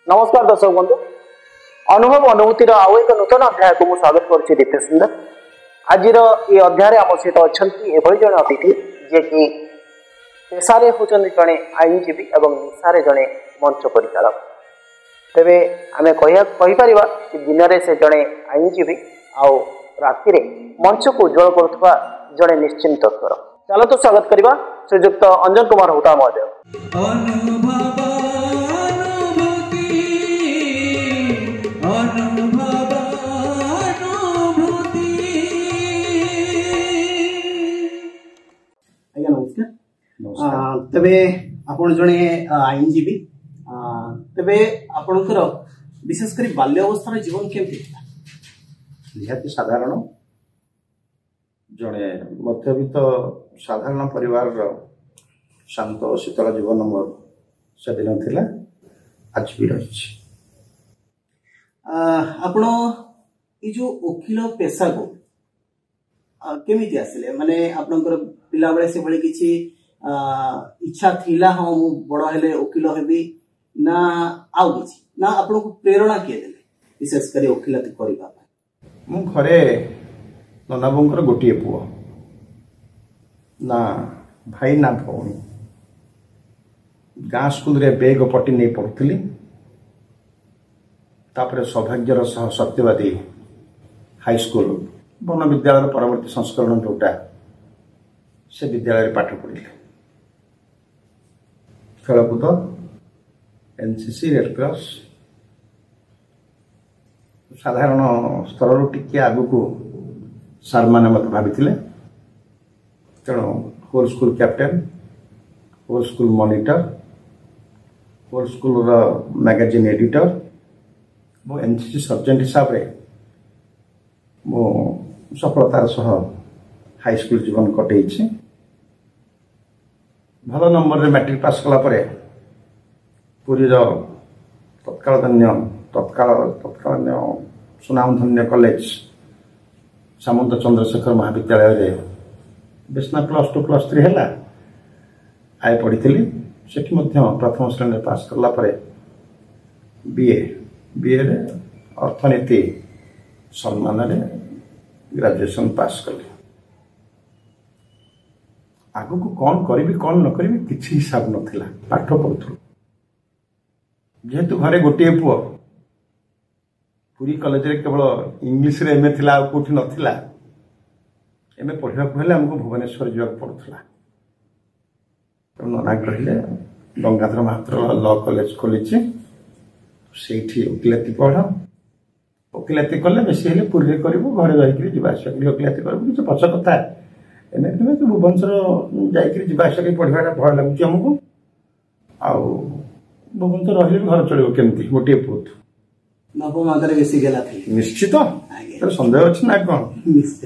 नमस्कार दर्शक बंधु अनुभव अनुभूतिर आउ एक नूतन अध्याय को स्वागत करुच्ची दीप्त सुंदर। आज ये अध्याय आम सहित अच्छा एभली जड़े अतिथि जे कि पेशारे होचंदी जड़े आईनजीवी और निशारे जड़े मंच परिचालक। तेबे आमे कहीपर कि दिन में से जड़े आईनजीवी आउ राति मंच को उज्जवल करुवा जड़े निश्चिंत स्वर। चलो तो स्वागत करवा श्रीजुक्त अंजन कुमार होता महोदय। तेबे आपण जने आईनजीवी तेबे आपणकर विशेषकर बाल्य अवस्था जीवन केमती निहाती साधारण जड़े मध्यवित्त साधारण परिवार शांत शीतल जीवन मोर से दिन थिला आज भी रही। आपण ये जो वकील पेशा को केमिति आसिले माने आपनकर पिला बेले से भले किछि इच्छा थिला हाँ मु बड़ हेले वकील हेबी ना आउ किछि ना आपन को प्रेरणा किए देले विशेष करी वकीलती करबा मु घरे ननाबंकर गोटिए पुओ ना भाई ना भौणी गाँ स्कूल रे बेग पटी नहीं पढ़ुली तापर सौभाग्यर सह सत्यवादी हाई स्कूल वन विद्यालय परवर्ती संस्करण जोटा से विद्यालय पाठ पढ़े खेलकूद एनसीसी रेडक्रॉस साधारण स्तर टिके आगु सार मैंने मत भाभी तेणु होल स्कूल कैप्टेन होल स्कूल मॉनिटर होल स्कूल मैगजीन एडिटर मो एनसीसी सर्जेंट हिसाब रे मो सफलतार सह हाई स्कूल जीवन कटे भल नंबर रे मैट्रिक पास कला परे पुरी तत्काल सुनामधन्य कॉलेज सामंत चंद्रशेखर महाविद्यालय रे बेसना +2 +3 है आए पढ़ी सेठी प्रथम श्रेणी पास कला परे बीए रे अर्थनीति सम्मान रे ग्रेजुएशन पास कले आगु को कौन करी कौन न करी किसी हिसाब नथिला पाठ पढ़ुथु जेहेतु घरे गोटे पुओ पुरी कॉलेज रे केवल इंग्लिश रे एमए थिला कोठी नथिला एमए पढ़िबा को हेले हमको भुवनेश्वर जीवा पड़ुथला तो नना कहले गंगाधर महात्र लॉ कॉलेज खोलिछि सेठी वकिलाती पढ़ वकिलाती कले बेसी हेले पुरी रे करबो घरे जाई जीवा आसा वकिलाती करबो किछ पछ कथा एने तो भुवनेश्वर जाई जीवा आसा पढ़िबा भय लागुछि हमको आउ भुवनेश्वर रहिले घर चलिबो केमती गोटे पुत बापा मागर बेसी गेला थी निश्चित तर संदेह अछि ना कोन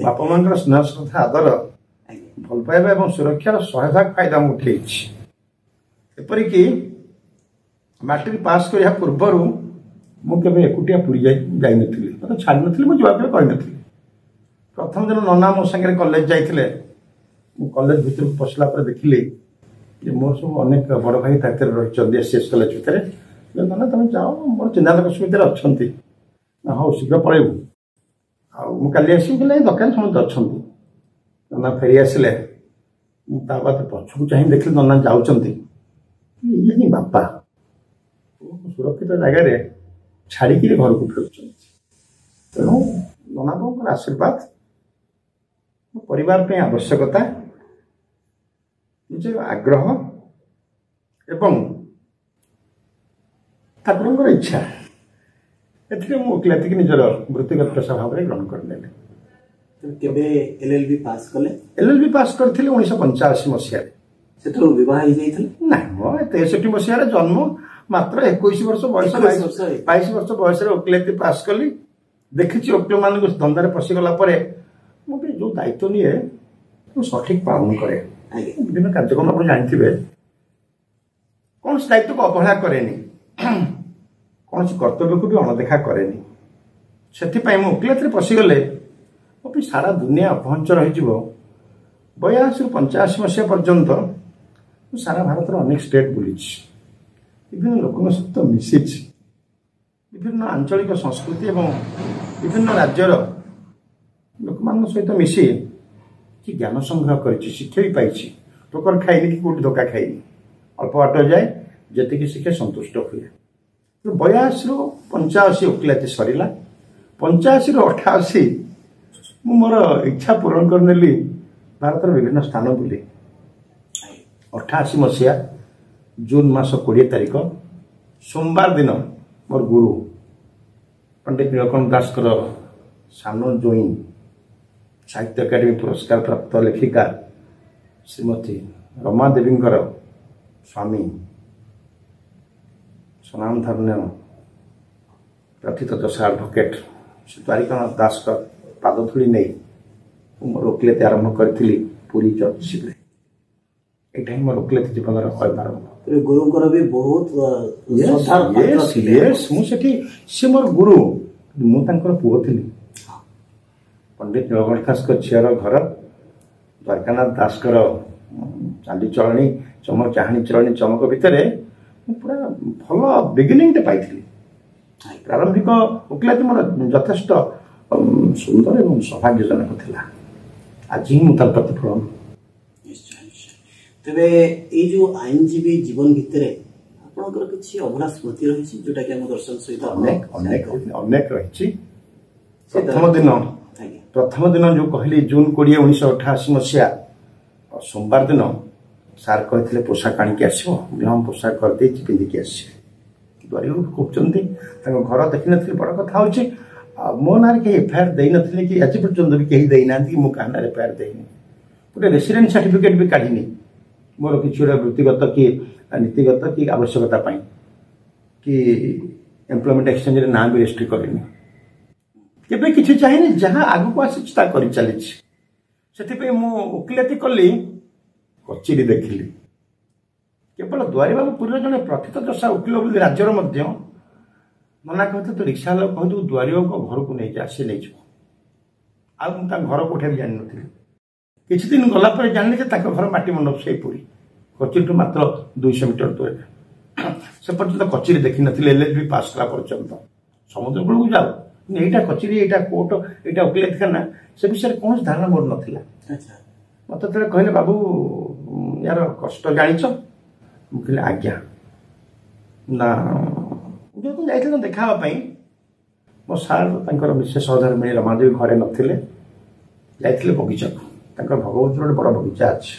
बापा मांकर स्नेह श्रद्धा आदर भल पाइबा एवं सुरक्षार 100% फायदा मु उठेछि एपरि कि मैट्रिक पास करिया पूर्वरु मु केबे एकुटिया पुरी जाई नथिली मतलब छाड़ नथिली मु जवाब कहि नथिली प्रथम दिन नना मो संगे कॉलेज जाइथिले मु कॉलेज भीतर पसला पर देखिले जे मोर सब अनेक बड़ भाई तातिर रहिचंदी एसएस कॉलेज भीतर ना तुम जाओ मोर चिन्ह लोक सुविधा अच्छा ना हाँ शीघ्र पलैबू आउ काली आस दरकार समस्त अच्छा नना फेरी आसिले बाद पछक चाह देखिए नना जाऊँच ये बापा सुरक्षित जगार छाड़ी घर को फेर तेणु नना बाबू आशीर्वाद परिवार पे आवश्यकता निज आग्रह एवं ठाकुर इच्छा एथिरे मु वकिलाती की निजर वृत्तिगत पेशा भाव में ग्रहण करने केबे एलएलबी पास कले एलएलबी पास करथिले 1985 मसिया सेठो विवाह ही जाइथिले ना मो 63 मसिया रे जन्म मात्र 21 वर्ष बयस 22 वर्ष बयस रे वकिलाती पास कली देखिछि वकील मान को धंदा रे पसी गला परे मो भी जो दायित्व निए तो सठिक पालन करे विभिन्न कार्यक्रम आप जानथिबे कौन दायित्व को अवहेला करेनी कौन कर्तव्य को भी अणदेखा कैनि से वकिलाती पशिगले सारा दुनिया अपहंच रही 82 ରୁ 85 मसीहा पर्यंत सारा भारत अनेक स्टेट बुली विभिन्न लोक सहित मिसी विभिन्न आंचलिक संस्कृति एवं विभिन्न राज्यर लोक मान सहित मिसी कि ज्ञान संग्रह कर शिक्षा भी पाई टोकर खाइनी कि कौट धोखा खाइनी अल्प बाट जाए जी शिखे संतुष्ट हुए 82 रु 85 ओकिलाती सरला 85 रु 88 मु मोर इच्छा पूरण करनेली भारत विभिन्न स्थान बुले 88 मसीहा जून मास 20 तारिख सोमवार दिन मोर गुरु पंडित नीलकंठ दास सानो जोई साहित्य अकादेमी पुरस्कार प्राप्त लेखिका श्रीमती रमा देवी स्वामी स्वनामधन्य प्रथित दशा एडभोकेट श्री द्वारिकानाथ दास का पादधूली नहीं मोर ओकिलाती आरंभ करी पुरी चर्चशिप यहाँ मोर ओकिलाती जीवन अयमारंभ गुरुଙ୍କର ବି ବହୁତ से मोर गुरु मु तांकर पुओ थिली पंडित नीलकंठ दास झीर घर द्वारकानाथ दास चाली चलनी चमक चाहाणी चलनी चमक भितर पूरा भल बिगिनिंग पाई प्रारंभिक ओकिलाती मोर यथेष्ट सुंदर एवं सौभाग्यजनक थिला आज ही मुझे प्रतिफलन तेरे ये जो आईनजीवी जीवन भितर आपनकर किछि अभुला स्मृति रही जोटा कि हम दर्शक सहित अनेक अनेक अनेक रही प्रथम दिन जो कहली जून 20 1988 मसीहा सोमवार दिन सार कहते पोशाक आणिक आसो हम पोशाक करदे पिंधिकी आसवे द्वारी कहते घर देखी नी बड़ कथा हो मो ना कहीं एफआईआर दे नी कि आज पर्यटन भी कहीं देना कि मो क्या ना एफआईआर देनी गोटे रेसिडेंट सर्टिफिकेट भी काढ़ी मोर कि वृत्तिगत कि नीतिगत कि आवश्यकता कि एम्प्लॉयमेंट एक्सचेंज रे ना भी रेजिस्ट्री करनी केबे किछि चाहिए जहाँ आगु को आसी कर चली से मु ओकिलाती कली कचेरी देखिली केवल द्वारी बाबू पुरी जड़े प्रथित दशा वकिल बोली राज्यर मना कहते तो रिक्शा लोक कहते द्वारी बाबू घर को नहीं जा सी नहीं घर कौटे भी जान नी किछि दिन गलापर जानी घर माटी मंडप से पुरी कचेरी मात्र 200 मीटर दूर से पर्यटन कचेरी देखी नी एलएलबी पास कला पर्यंत समुद्र कूल को जाओ यहाँ कचेरी यहाँ कोर्ट यहाँ ओकिलाती खाना से विषय कौन धारणा मोर नाला मत कहले बाबू यार कष्ट जाच मुझे आज्ञा ना जो जाइए देखापी मो सार विशेष सहधर्मिणी रमादेवी घरे नथिले जाइए बगीचा को भगवत गोटे बड़ बगीचा अच्छी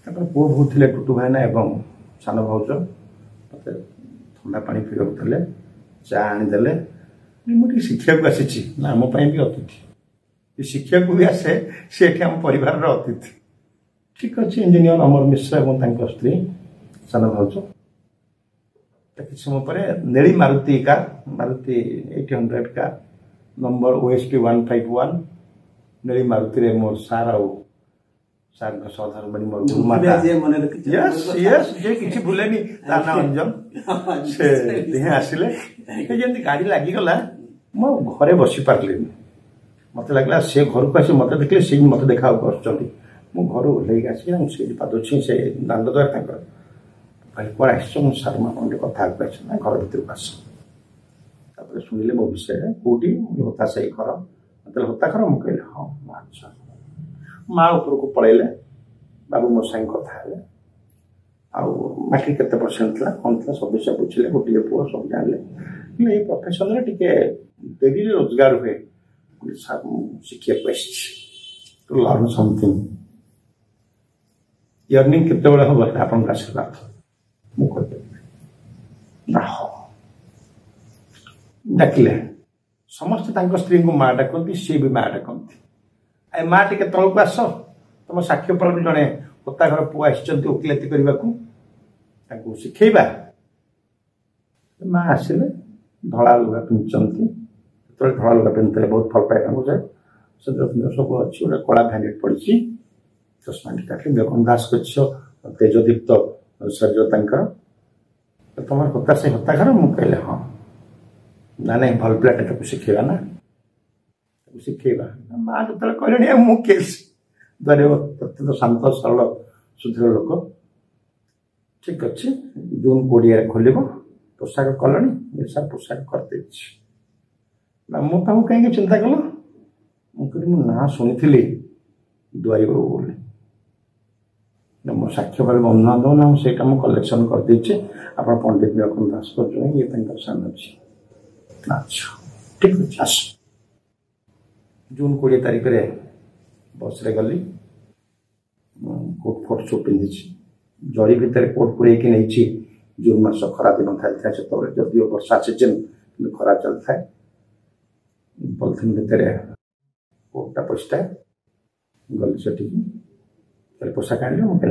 पुओ बहुत थे टुटू भाईना एवं सान भाज मत थंडा पानी पीवाते चा आनीदे मुझे शिक्षा को आसी ना आम भी अतिथि शिक्षा को भी आसे से आम परिवार अतिथि ठीक अच्छे इंजीनियर अमर मिश्र और स्त्री सान भाज किसी समय पर नेली मारुति कार मारुति 800 का नंबर OSP 151 नेली मारुति रे मोर सार आ सार का सहधर्मिणी मोर गुरुमाता यस यस जे किछि भूलेनी तार नाम अंजन से आसिले जमी गाड़ी लगिगला मो घरे बसी पार्ली मत लगला से घर को आसी मत देखले से मत देखा कर घर ओह्ल आसी पाद छी से दांड द्वार कहले कौन आस सार मामले कथा ना घर भर को आस शुणिले मो विषय कौटी होता से घर मतलब होता घर मुझे हाँ अच्छा माँ ऊपर को पलैले बाबू मो साई कथा आट्रिक केते परसेंट था कौन था सब विषय बुझे गोटे पुओ सब जानले ये प्रोफेशन टे डेली रोजगार हुए शिखा टू लर्न समथिंग अर्निंग केते बड़े हम आपन आशीर्वाद डाकिले समस्ते स्त्री को माँ डाकती सी भी माँ डाकती माँ टे तौक आस तुम साक्ष्य पर जड़े होता घर पुआ आसती ओकिलाती करने को शिखेबा माँ आसिले धड़ा लुगा पिंधुंट जो धड़ा लुगा पिंधे बहुत भल पाए जाए से सब अच्छी गोटे कला भैनेट पड़ी चश्मा काटली नीलकंठ दास तेजदीप्त शरीर तुम होता से होता घर मुझे हाँ ना नहीं भल पिलाटा शिखेबा ना शिखेबा माँ जो कहले मुझे द्वारे अत्यंत शांत सरल सुधीर लोक ठीक अच्छे जून 20 खोल पोशाक कलनी सार पोशाक करदे मो पाखु कहीं चिंता कल मुझे मो ना शुणी दुआरी बाबू बोली मो साक्ष्य पर बंधुबांधव ना से कलेक्शन करदे आप पंडित नीलकंठ दास कर सान अच्छी अच्छा ठीक अच्छे आस जून 20 तारिख रे बस रे गली कोट फोट सब पिंधि जड़ी भितर कोट पुरे नहीं जून मास खरा दिन था से जदिव वर्षा सीजन खरा चलता है पॉलिथिन भितर कोटा पछता गली से पोशाक आने मुझे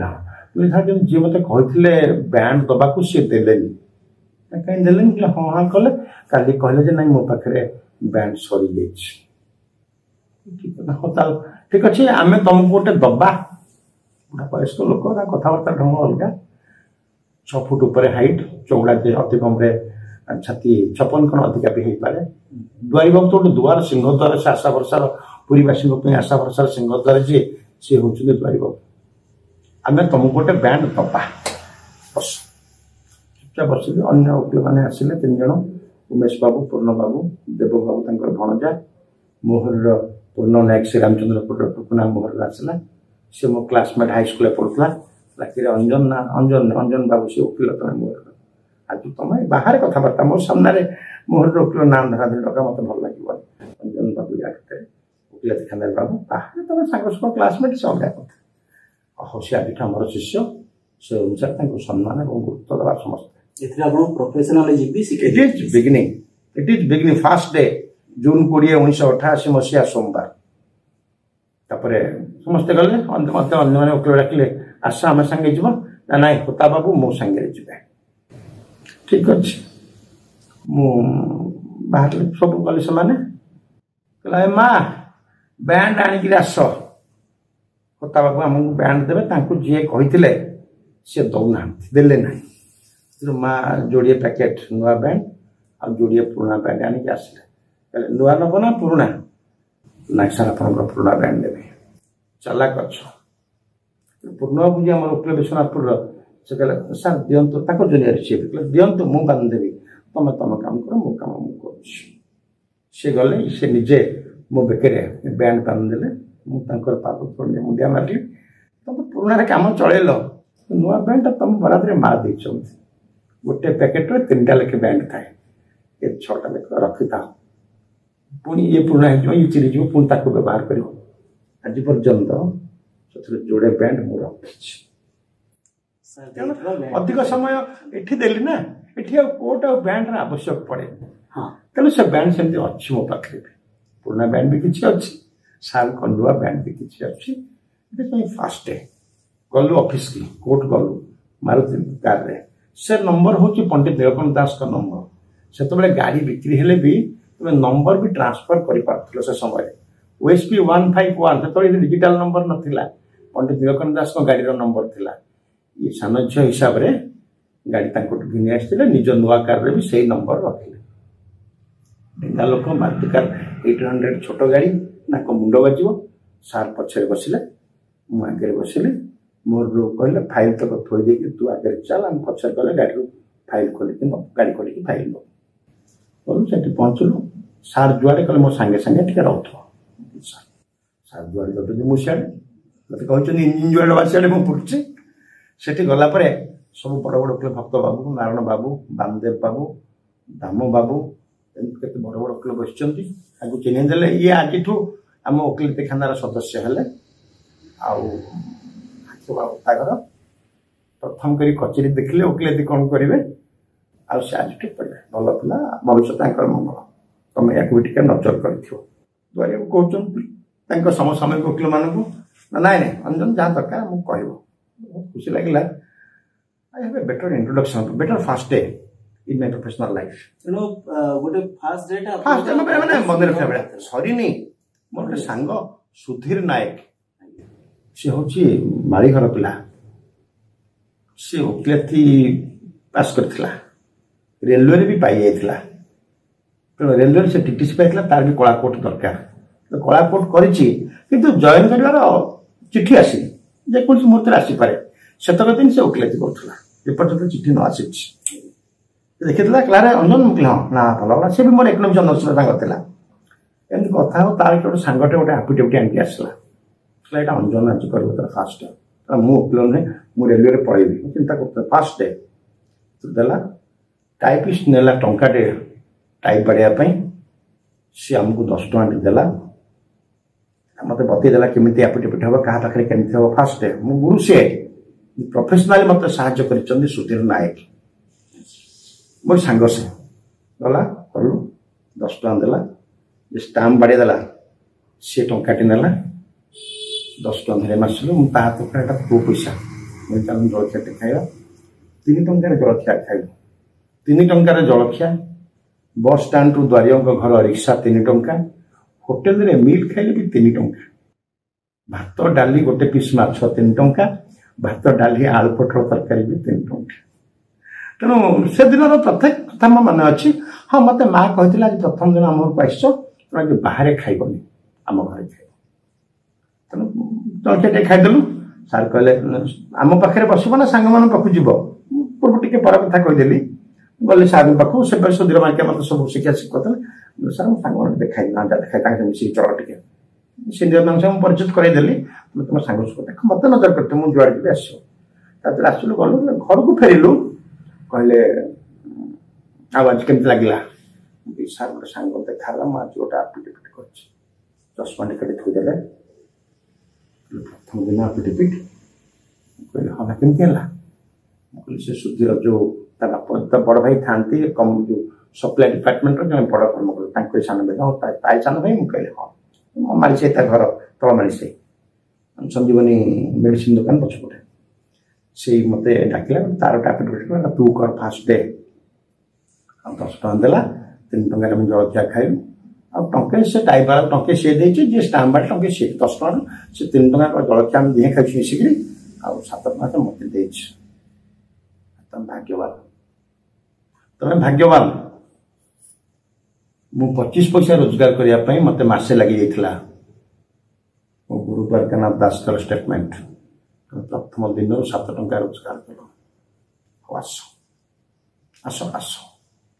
जी मत कहते बैंड दबा सी देले कहीं देले हाँ हाँ कले काली कहले ना मो पाखे बैंड सरी जाइए ठीक अच्छे आम तुमको गोटे दबा बुढ़ा वयस्क लोक कथबार्ता ढंग अलग 6 फुट ऊपर हाइट चौड़ा अति कम छाती 56 खन अधिका भी हो पाए दुआरी बाबू तो गोटे दुआर सिंहद्वार से आशा भरसार पुरीवासी आशा भरसार सिंहद्वार जी सी हूँ दुआरी बाबू आम तुमको गोटे बैंड दबा बस चुपचाप बस अन्य वकील मैंने आसिले 3 जन उमेश बाबू पूर्ण बाबू देव बाबू तंकर भणजा मोहर पूर्ण नायक श्री रामचंद्रपुर टुकुना मोहर आसला सी मो क्लासमेट हाई स्कूल पढ़ुला राति अंजन ना अंजन अंजन बाबू से वकील तुम मोहर आज तुम बाहर कथबार्ता मो सामने मोहर वकील नाम धरा धरी डका मत भल लगे अंजन बाबू या वकील खानदार बाबू बाहर तुम सांग क्लासमेट से अलग कथा हाँ सी आज आम शिष्य से अनुसार सम्मान और गुरुत्व देवा समस्त it is beginning first day June 20 1988 मसीहा सोमवार तापर समस्ते गले मत अन्य वकील डाकिले आस आम सांगे जीव ना ना होता बाबू मो सांगे जीवे ठीक अच्छे बाहर सब गली से कहला माँ बैंड आणिक आस होता बाबू आमको बैंड देवे जी कहते सी दौना देले ना माँ जोड़े पैकेट नुआ बैंड आ जोड़े पुराना बैंड आणिक आसिले नुआ नब ना पुराना ना सर आप पुराना बैंड देवे चालाक अच्छ पूर्ण बाबू जी आम वकील विश्वनाथपुर से कहले सर दिंतु जूनियर सी दिंतु मुझे बांधिदेवी तुम तुम काम कर मो काम मुझे गले सी निजे मो बेकरे बैंड बांधिदेले मुझे पाद मुंडिया मारे तुम पुराण कम चल नुआ बैंड तुम बराबर माँ दे गोटे पैकेट में 3टा लेखे बैंड थाए ये 6टा लेखे रखी था पुणी ये पुराना हो चिरीज पुणी व्यवहार कर आज पर्यंत जोड़े बैंड मुझे रखी अधिक समय एठी देली ना एठी कोट बैंड आवश्यक पड़े तेणु से बैंड सेमती अच्छी मो पाखे पुराना बैंड भी किसी अच्छी सार नुआ बैंड भी किसी अच्छी फास्ट डे गलु ऑफिस की कोर्ट गलु मारुति कार रे से नंबर हूँ पंडित नीलकंठ दास का नंबर से गाड़ी बिक्री हेले भी तुम नंबर भी ट्रांसफर कर पार से समय OSP 151 से डिजिटल नंबर नाला पंडित नीलकंठ दास गाड़ी नंबर थिला ये सान झील हिसाब से गाड़ी घिनी आसते निज नुआ कार भी सही नंबर रखिले ढेंगा लोक मारुति कार 800 छोट गाड़ी ना मुंड बाज सार पछे बसिले मु आगे बसिले मोर कहले फाइल तक थोई दे तू आगे चल हम पछर गले गाड़ी फाइल खोल गाड़ी खोल फाइल लो बोलू से पहुँचलु सार जुआड़े कहले मो सांगे सांगे टे रह सार जुआड़े जो मुझे मत कहते इंजिन जुआड़े बासियाड़े मुझे पड़ुची से गलापर सब बड़ बड़ वकील भक्त बाबू नारायण बाबू बामदेव बाबू दाम बाबू केते बड़ बड़ वकील बस चिन्हदेले ये आज आम वकील खानार सदस्य हेले आगर प्रथम कर कचेरी देखिले वकील कौन करेंगे आज ठीक पड़े भल पिला भविष्य मंगल तुम या टे नजर कर समसामयिक वकील मानू ना ना अंजन जहाँ दरकार मुझे कह बहुत खुशी लगे I have a better introduction better fast day in my professional life गोटे फास्ट डे माने मन रखा बेला सरी नहीं मोर गोटे सांग सुधीर नायक सी हूँ माड़ी घर पिला सी वकिलाती पास करथिला रेलवे भी पाई जाइथिला रेलवे से टीटीसी पाइथिला तार भी कला कोट दरकार तो कला कोट करिछि किंतु जॉइन करिवार चिठी आसी जे कोन मुहूर्त आसी पारे सेतक दिन से वकिलाती करथिला एपर्यंत चिठी न आसी ଦେଖିଥିଲା କ୍ଲାରେ ଅଞ୍ଜନ ମୁଁ କହିଲି ହଁ ନା ଭଲ ହେଲା। ସେ ବି ମୋର 1 ନମ୍ବର ଜନସେବା ସାଙ୍ଗ ଥିଲା। ଏମିତି କଥା ହବ ତାର ଗୋଟେ ସାଙ୍ଗଟେ ଗୋଟେ ଆଫିଡେଭିଟ୍ ଆଣିକି ଆସିଲା, ଏଇଟା ଅଞ୍ଜନ ଆଜି କରିବ ତାର ଫାଷ୍ଟ ଡେ। ମୁଁ ଓକିଲ ନୁହେଁ, ମୁଁ ରେଲୱେରେ ପଳେଇବି ଚିନ୍ତା କରୁଥିଲି। ଫାଷ୍ଟ ଡେ ଦେଲା, ଟାଇପିଷ୍ଟ ନେଲା ଟଙ୍କାଟେ ଟାଇପ୍ ବାଡ଼େଇବା ପାଇଁ। ସିଏ ଆମକୁ 10 ଟଙ୍କା ଦେଲା, ମୋତେ ବତେଇଦେଲା କେମିତି ଆଫିଡେଭିଟ୍ ହେବ, କାହା ପାଖରେ କେମିତି ହେବ। ଫାଷ୍ଟ ଡେ ମୁଁ ଗୁରୁ ସିଏ ପ୍ରଫେସନାଲି ମୋତେ ସାହାଯ୍ୟ କରିଛନ୍ତି ସୁଧୀର ନାୟକ, ମୋର ସାଙ୍ଗ। ସେ ଗଲା କଲୁ, 10 ଟଙ୍କା ଦେଲା, ଯେ ଷ୍ଟାମ୍ପ ବାଡ଼େଇ ଦେଲା ସିଏ ଟଙ୍କାଟି ନେଲା, 10 ଟଙ୍କା ଧରି ଆସିଲୁ। ମୁଁ ତା ହାତ ଏଟା ତୋ ପଇସା, ମୁଁ ଚାଲୁ ଜଳଖିଆଟେ ଖାଇବା। 3 ଟଙ୍କାରେ ଜଳଖିଆ ଖାଇଲୁ, 3 ଟଙ୍କାରେ ଜଳଖିଆ। ବସ୍ ଷ୍ଟାଣ୍ଡରୁ ଦ୍ୱାରିଅଙ୍କ ଘର ରିକ୍ସା 3 ଟଙ୍କା, ହୋଟେଲରେ ମିଲ୍ ଖାଇଲେ ବି 3 ଟଙ୍କା। ଭାତ ଡାଲି ଗୋଟେ ପିସ୍ ମାଛ 3 ଟଙ୍କା, ଭାତ ଡାଲି ଆଳୁ ପୋଟଳ ତରକାରୀ ବି 3 ଟଙ୍କା। ତେଣୁ ସେଦିନର ପ୍ରତ୍ୟେକ କଥା ମୋ ମନେ ଅଛି। ହଁ ମୋତେ ମା କହିଥିଲା ଆଜି ପ୍ରଥମ ଦିନ ଆମ ଘରକୁ ଆସିଛ, ତେଣୁ ଆଜି ବାହାରେ ଖାଇବନି, ଆମ ଘରେ ଖାଇବ। ତେଣୁ ଜଳଖିଆ ଖାଇଦେଲୁ। ସାର୍ କହିଲେ ଆମ ପାଖରେ ବସିବ ନା ସାଙ୍ଗମାନଙ୍କ ପାଖକୁ ଯିବ? ପୂର୍ବ ଟିକେ ପରେ କଥା କହିଦେଲି। ଗଲି ସାର୍ଙ୍କ ପାଖକୁ, ସେ ସୁଧୀର ମାଇକିଆ ମୋତେ ସବୁ ଶିକ୍ଷା ଶିଖୁଥିଲେ। ସାର୍ ମୋ ସାଙ୍ଗମାନେ ଦେଖାଇ ନା ଯା ଦେଖାଇ ତାଙ୍କ ମିଶିକି ଚଳ ଟିକେ। ସିନିୟର ମାନଙ୍କ ସହ ମୁଁ ପରିଚିତ କରାଇଦେଲି। ତମ ସାଙ୍ଗ ସବୁ ଦେଖ ମୋତେ ନଜର କରିତେ, ମୁଁ ଯୁଆଡ଼େ ଯିବି ଆସିବ। ତାପରେ ଆସିଲୁ, ଗଲୁ, ଘରକୁ ଫେରିଲୁ। କହିଲେ ଆଉ ଆଜି କେମିତି ଲାଗିଲା? ସାର୍ ଗୋଟେ ସାଙ୍ଗ ଦେଖା ହେଲା, ମୁଁ ଆଜି ଗୋଟେ ଆଫିଡେଭିଟ୍ କରିଛି। ଚଷମା ଟିକେ ଥୋଇଦେଲେ, ପ୍ରଥମ ଦିନ ଆଫିଡେଭିଟ୍। କହିଲେ ହଁ କେମିତି ହେଲା? ମୁଁ କହିଲି ସେ ସୁଧୀର ଯୋଉ ତା ବାପ ତା ବଡ଼ ଭାଇ ଥାନ୍ତି ଯୋଉ ସପ୍ଲାଇ ଡିପାର୍ଟମେଣ୍ଟର ଜଣେ ବଡ଼ କର୍ମକର୍ତ୍ତା, ତାଙ୍କ ସାନ ଭାଇ। ହଁ ତାଇ ସାନ ଭାଇ? ମୁଁ କହିଲି ହଁ। ମାଳିସାହି ତା ଘର, ତଳ ମାଳିସାହି, ସଞ୍ଜୀବନୀ ମେଡିସିନ ଦୋକାନ ପଛପଟେ। ସେଇ ମୋତେ ଡାକିଲା, ତାର ଆଫିଡେଭିଟ୍ କଲା, ତୁ କର ଫାଷ୍ଟ ଡେ। ଆଉ 10 ଟଙ୍କା ଦେଲା, 3 ଟଙ୍କାରେ ମୁଁ ଜଳଖିଆ ଖାଇଲୁ। ଆଉ ଟଙ୍କେ ସେ ଟାଇପବାଲା ଟଙ୍କେ ସିଏ ଦେଇଛି, ଯିଏ ଷ୍ଟାମ୍ପ ବାଡ଼େ ଟଙ୍କେ ସିଏ। 10 ଟଙ୍କା ସେ 3 ଟଙ୍କା ଜଳଖିଆ ଆମେ ଦିହେଁ ଖାଇଛୁ ମିଶିକିରି, ଆଉ 7 ଟଙ୍କା ମୋତେ ଦେଇଛି। ତମେ ଭାଗ୍ୟବାନ, ତମେ ଭାଗ୍ୟବାନ। ମୁଁ 25 ପଇସା ରୋଜଗାର କରିବା ପାଇଁ ମୋତେ ମାସେ ଲାଗିଯାଇଥିଲା। ମୋ ଗୁରୁ ଦ୍ୱାରକାନାଥ ଦାସଙ୍କର ଷ୍ଟେଟମେଣ୍ଟ, ପ୍ରଥମ ଦିନରୁ 7 ଟଙ୍କା ରୋଜଗାର କଲ। ହଉ ଆସ ଆସ ଆସ,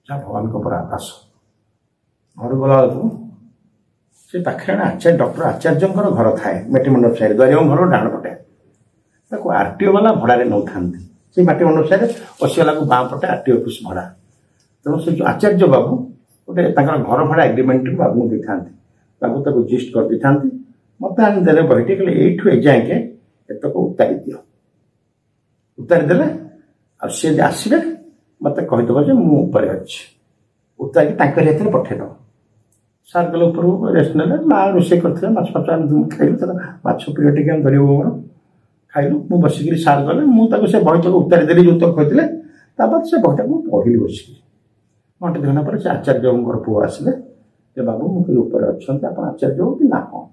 ଯାହା ଭଗବାନଙ୍କ ପରା ଆସ। ଘରୁ ଗଲାବେଳକୁ ସେ ପାଖରେ ଜଣେ ଡକ୍ଟର ଆଚାର୍ଯ୍ୟଙ୍କର ଘର ଥାଏ, ମାଟିମଣ୍ଡପ ସାହିରେ, ଦ୍ୱାରିଅଙ୍କ ଘର ଡାହାଣ ପଟେ। ତାକୁ ଆରଟିଓ ବାଲା ଭଡ଼ାରେ ନେଉଥାନ୍ତି। ସେଇ ମାଟିମଣ୍ଡପ ସାହିରେ ପଶିଗଲାକୁ ବାଁ ପଟେ ଆରଟିଓ ଅଫିସ ଭଡ଼ା। ତେଣୁ ସେ ଯେଉଁ ଆଚାର୍ଯ୍ୟ ବାବୁ ଗୋଟେ ତାଙ୍କର ଘର ଭଡ଼ା ଏଗ୍ରିମେଣ୍ଟକୁ ବାବୁଙ୍କୁ ଦେଇଥାନ୍ତି। ବାବୁ ତାକୁ ରେଜିଷ୍ଟ କରିଦେଇଥାନ୍ତି। ମୋତେ ଆଣି ଦେଲେ ବହିଟି, କହିଲେ ଏଇଠୁ ଏଯାଏଁକେ ଏତକ ଉତାରି ଦିଅ। ଉତାରି ଦେଲେ, ଆଉ ସିଏ ଯଦି ଆସିବେ ମୋତେ କହିଦେବ ଯେ ମୁଁ ଉପରେ ଅଛି, ଉତାରିକି ତାଙ୍କରି ହାତରେ ପଠେଇଦେବ। ସାର୍ ଗଲେ ଉପରକୁ ରେଷ୍ଟ ନେଲେ, ମା ରୋଷେଇ କରିଥିଲେ, ମାଛ ଫାଛ ଆମେ ଖାଇଲୁ। ତାର ମାଛ ପ୍ରିୟ ଟିକେ ଆମେ ଧରିବୁ ମୋର ଖାଇଲୁ। ମୁଁ ବସିକିରି ସାର୍ ଗଲେ, ମୁଁ ତାକୁ ସେ ବହିଟାକୁ ଉତାରି ଦେଲି ଯୋଉ କହିଥିଲେ। ତାପରେ ସେ ବହିଟାକୁ ମୁଁ ପଢ଼ିଲି ବସିକି। ଘଣ୍ଟେ 2 ଘଣ୍ଟା ପରେ ସେ ଆଚାର୍ଯ୍ୟଙ୍କର ପୁଅ ଆସିଲେ, ଯେ ବାବୁ ମୁଁ କହିଲି ଉପରେ ଅଛନ୍ତି, ଆପଣ ଆଚାର୍ଯ୍ୟ ହଉ କି? ନା ହଁ।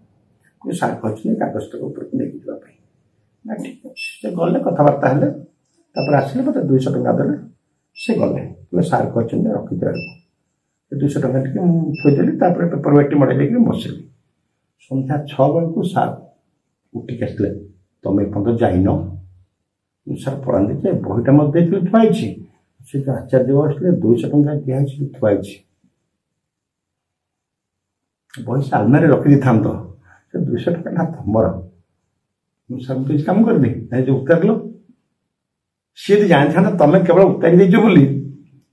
ସାର୍ କହିଛନ୍ତି କାଗଜଟାକୁ ଉପରକୁ ନେଇକି ଯିବା ପାଇଁ। ନା ଠିକ୍ ଅଛି। ସେ ଗଲେ, କଥାବାର୍ତ୍ତା ହେଲେ, ତାପରେ ଆସିଲେ, ମୋତେ 200 ଟଙ୍କା ଦେଲେ। ସେ ଗଲେ, କହିଲେ ସାର୍ କହିଛନ୍ତି ରଖିଦେବାକୁ। ସେ 200 ଟଙ୍କା ଟିକେ ମୁଁ ଥୋଇଦେଲି। ତାପରେ ପେପର ୱେଟ୍ଟି ମଡ଼େଇ ଦେଇକି ବସିଲି। ସନ୍ଧ୍ୟା 6 ବେଳକୁ ସାର୍ ଉଠିକି ଆସିଲେ, ତମେ ଏପର୍ଯ୍ୟନ୍ତ ଯାଇନ? ମୁଁ ସାର୍ ପଳାନ୍ତି ଯେ ବହିଟା ମୋତେ ଦେଇଥିଲି, ଥୁଆ ହେଇଛି। ସେ ଯେଉଁ ଆଚାର୍ଯ୍ୟ ଆସିଲେ 200 ଟଙ୍କା ଦିଆହେଇଛି, ଥୁଆ ହେଇଛି। ବହି ସେ ଆଲମାରିରେ ରଖିଦେଇଥାନ୍ତ, ସେ 200 ଟଙ୍କାଟା ତମର। ମୁଁ ସାର୍ କିଛି କାମ କରିନି, ଯେଉଁ ଉତାରିଲ। ସିଏ ଯଦି ଜାଣିଥାନ୍ତା ତମେ କେବଳ ଉତାରି ଦେଇଛ ବୋଲି,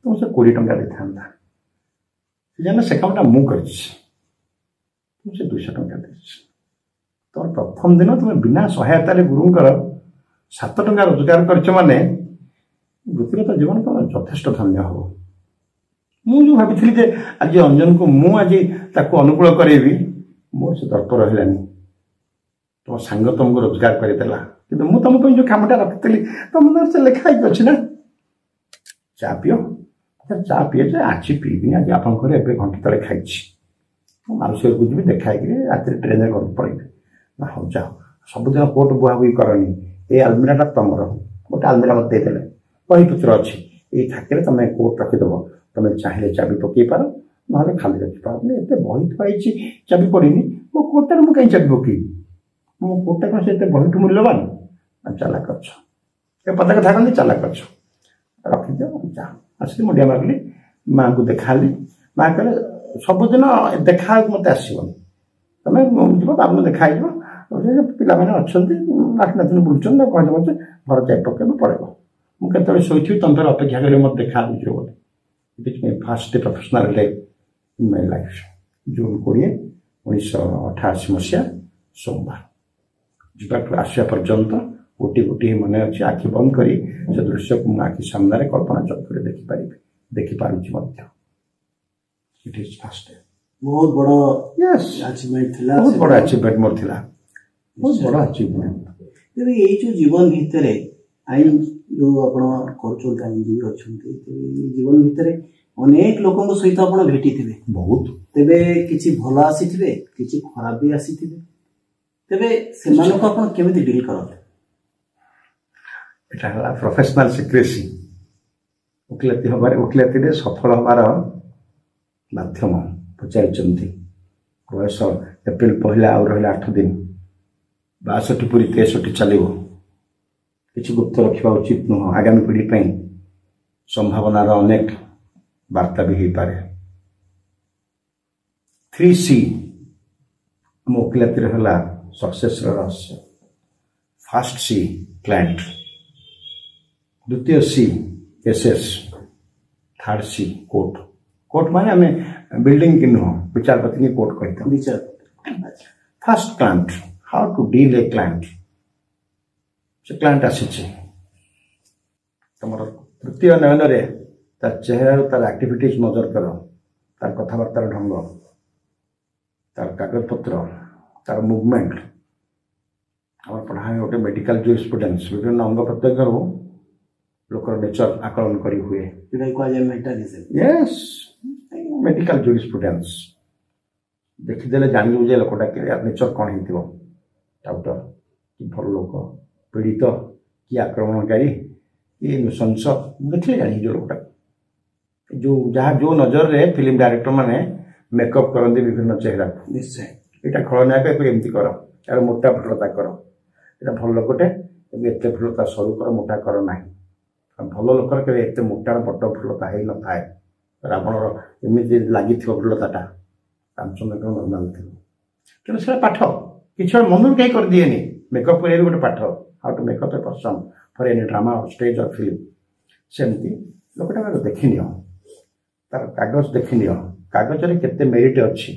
ତମକୁ ସେ 20 ଟଙ୍କା ଦେଇଥାନ୍ତା। ସେ ଜାଣିଲେ ସେ କାମଟା ମୁଁ କରିଛି, ମୁଁ ସେ 200 ଟଙ୍କା ଦେଇଛି। ତମର ପ୍ରଥମ ଦିନ ତୁମେ ବିନା ସହାୟତାରେ ଗୁରୁଙ୍କର 7 ଟଙ୍କା ରୋଜଗାର କରିଛ ମାନେ ବୃତ୍ତିଗତ ଜୀବନ ତମର ଯଥେଷ୍ଟ ଧନ୍ୟ ହବ। ମୁଁ ଯେଉଁ ଭାବିଥିଲି ଯେ ଆଜି ଅଞ୍ଜନକୁ ମୁଁ ଆଜି ତାକୁ ଅନୁକୂଳ କରେଇବି, ମୋର ସେ ଦର୍ପ ରହିଲାନି। ତମ ସାଙ୍ଗ ତମକୁ ରୋଜଗାର କରିଦେଲା, କିନ୍ତୁ ମୁଁ ତମ ପାଇଁ ଯେଉଁ କାମଟା ରଖିଥିଲି ତମ ସେ ଲେଖା ହେଇକି ଅଛି ନା। ଚା ପିଅ? ଚା ପିଏ ଯେ ଆଜି ପିଇବିନି, ଆଜି ଆପଣଙ୍କ ଘରେ ଏବେ ଘଣ୍ଟେ ତଳେ ଖାଇଛି। ମୁଁ ମାଉସୀ ଘରକୁ ଯିବି, ଦେଖା ହେଇକିରି ରାତିରେ ଟ୍ରେନରେ ଘରକୁ ପଳେଇବି। ନା ହଉ ଯାଅ, ସବୁଦିନ କୋର୍ଟ ବୁହାବୁହି କରନି। ଏଇ ଆଲମିରାଟା ତମର, ଗୋଟେ ଆଲମିରା ମୋତେ ଦେଇଦେଲେ, ବହିପତ୍ର ଅଛି, ଏଇ ଥାକରେ ତମେ କୋର୍ଟ ରଖିଦେବ। ତମେ ଚାହିଁଲେ ଚାବି ପକେଇ ପାର, ନହେଲେ ଖାଲି ରଖିପାର। ଏତେ ବହି ଥୁଆ ହେଇଛି, ଚାବି ପଡ଼ିନି, ମୋ କୋର୍ଟଟାରେ ମୁଁ କାହିଁ ଚାବି ପକେଇବି? ମୋ କୋର୍ଟଟା କ'ଣ ସେ ଏତେ ବହିଠୁ ମୂଲ୍ୟବାନ? ଚାଲାକ ଅଛ, ଏ ପଦେ କଥା କହନ୍ତି ଚାଲାକ ଅଛ, ରଖିଦିଅ, ଯାଅ। ଆସିକି ମୁଣ୍ଡିଆ ମାରିଲି, ମାଆଙ୍କୁ ଦେଖାହେଲି। ମାଆ କହିଲେ ସବୁଦିନ ଦେଖା ମତେ ଆସିବନି, ତମେ ଯିବ ବାବୁଙ୍କୁ ଦେଖା ହେଇଯିବ, ପିଲାମାନେ ଅଛନ୍ତି ନାତି ନାତୁଣୀ ବୁଲୁଛନ୍ତି, ତାକୁ କହିଦେବ ଯେ ଘର ଚାରି ପକେଇବ ପଳେଇବ। ମୁଁ କେତେବେଳେ ଶୋଇଥିବି ତମ ପରେ ଅପେକ୍ଷା କରିବ ମତେ ଦେଖା ହେଇଯିବ ବୋଲି। It is my first professional day in my life. June 20, 1988 ମସିହା ସୋମବାର। ଯିବାଠୁ ଆସିବା ପର୍ଯ୍ୟନ୍ତ ଗୋଟି ଗୋଟି ମନେ ଅଛି, ଆଖି ବନ୍ଦ କରି ସେ ଦୃଶ୍ୟକୁ ମୁଁ ଆଖି ସାମ୍ନାରେ କଳ୍ପନା ଚକ୍ରରେ ଦେଖିପାରିବି, ଦେଖିପାରୁଛି ମଧ୍ୟ। It is first day. ବହୁତ ବଡ଼ ଆଚିଭମେଣ୍ଟ ଥିଲା, ବହୁତ ବଡ଼ ଆଚିଭମେଣ୍ଟ ମୋର ଥିଲା, ବହୁତ ବଡ଼ ଆଚିଭମେଣ୍ଟ। ତେବେ ଏଇ ଯୋଉ ଜୀବନ ଭିତରେ ଆଇନ ଯୋଉ ଆପଣ କରୁଛନ୍ତି, ଆଇନଜୀବୀ ଅଛନ୍ତି, ଏଇ ଜୀବନ ଭିତରେ ଅନେକ ଲୋକଙ୍କ ସହିତ ଆପଣ ଭେଟିଥିବେ ବହୁତ। ତେବେ କିଛି ଭଲ ଆସିଥିବେ, କିଛି ଖରାପ ବି ଆସିଥିବେ, ତେବେ ସେମାନଙ୍କୁ ଆପଣ କେମିତି ଡିଲ୍ କରନ୍ତି? ଏଟା ହେଲା ପ୍ରଫେସନାଲ ସିକ୍ରେସି। ଓକିଲାତିରେ ସଫଳ ହବାର ମାଧ୍ୟମ ପଚାରିଛନ୍ତି। ବୟସ ଏପ୍ରିଲ 1 ଆଉ ରହିଲା 8 ଦିନ, 62 ପୁରି 63 ଚାଲିବ। କିଛି ଗୁପ୍ତ ରଖିବା ଉଚିତ ନୁହଁ, ଆଗାମୀ ପିଢ଼ି ପାଇଁ ସମ୍ଭାବନାର ଅନେକ ବାର୍ତ୍ତା ବି ହେଇପାରେ। 3C ଆମ ଓକିଲାତିରେ ହେଲା ସକ୍ସେସର ରହସ୍ୟ। ଫାର୍ଷ୍ଟ ସି କ୍ଲାଏଣ୍ଟ, ଦ୍ୱିତୀୟ C cases, third C court. Court ମାନେ ଆମେ ବିଲ୍ଡିଂ କି ନୁହଁ, ବିଚାରପତି କି କୋର୍ଟ କହିଥାଉ। First client, how to deal A client. ସେ କ୍ଲାଏଣ୍ଟ ଆସିଛି, ତମର ତୃତୀୟ ନୟନରେ ତାର ଚେହେରାରୁ ତାର ଆକ୍ଟିଭିଟିଜ ନଜର କର, ତାର କଥାବାର୍ତ୍ତାର ଢଙ୍ଗ, ତାର କାଗଜପତ୍ର, ତାର ମୁଭମେଣ୍ଟ। ଆମର ପଢ଼ା ହୁଏ ଗୋଟେ ମେଡିକାଲ ଜୁରିସ୍ପ୍ରୁଡେନ୍ସ, ବିଭିନ୍ନ ଅଙ୍ଗ ପ୍ରତ୍ୟଙ୍ଗରୁ ଲୋକର ନେଚର ଆକଳନ କରି ହୁଏ। Yes, medical jurisprudence. ଦେଖିଦେଲେ ଜାଣିବୁ ଯେ ଲୋକଟା ନେଚର କ'ଣ ହେଇଥିବ, ଡାକ୍ତର କି ଭଲ ଲୋକ, ପୀଡ଼ିତ କି ଆକ୍ରମଣକାରୀ କି ନୃଶଂସ, ଦେଖିଲେ ଜାଣିଯିବ ଲୋକଟା। ଯୋଉ ନଜରରେ ଫିଲ୍ମ ଡାଇରେକ୍ଟର ମାନେ ମେକଅପ୍ କରନ୍ତି ବିଭିନ୍ନ ଚେହେରାକୁ, ନିଶ୍ଚୟ ଏଇଟା ଖଳନାୟକ, ଏକୁ ଏମିତି କର, ଏହାର ମୋଟା ଫୁଲତା କର, ଏଇଟା ଭଲ ଲୋକଟେ କିନ୍ତୁ ଏତେ ଫୁଲତା ସରୁ କର, ମୋଟା କର ନାହିଁ। ଭଲ ଲୋକର କେବେ ଏତେ ମୋଟାର ବଡ଼ ଫୁଲତା ହେଇନଥାଏ। ରାବଣର ଏମିତି ଲାଗିଥିବ ଫୁଲତାଟା, ରାମଚନ୍ଦ୍ରଙ୍କର ନର୍ମାଲ ଥିବ। କିନ୍ତୁ ସେଟା ପାଠ, କିଛି ମନରୁ କେହି କରିଦିଏନି। ମେକଅପ୍ କରିବା ଗୋଟେ ପାଠ, how to makeup a person for any drama stage or film. ସେମିତି ଲୋକଟା ଦେଖିନିଅ, ତାର କାଗଜ ଦେଖିନିଅ, କାଗଜରେ କେତେ ମେରିଟ୍ ଅଛି,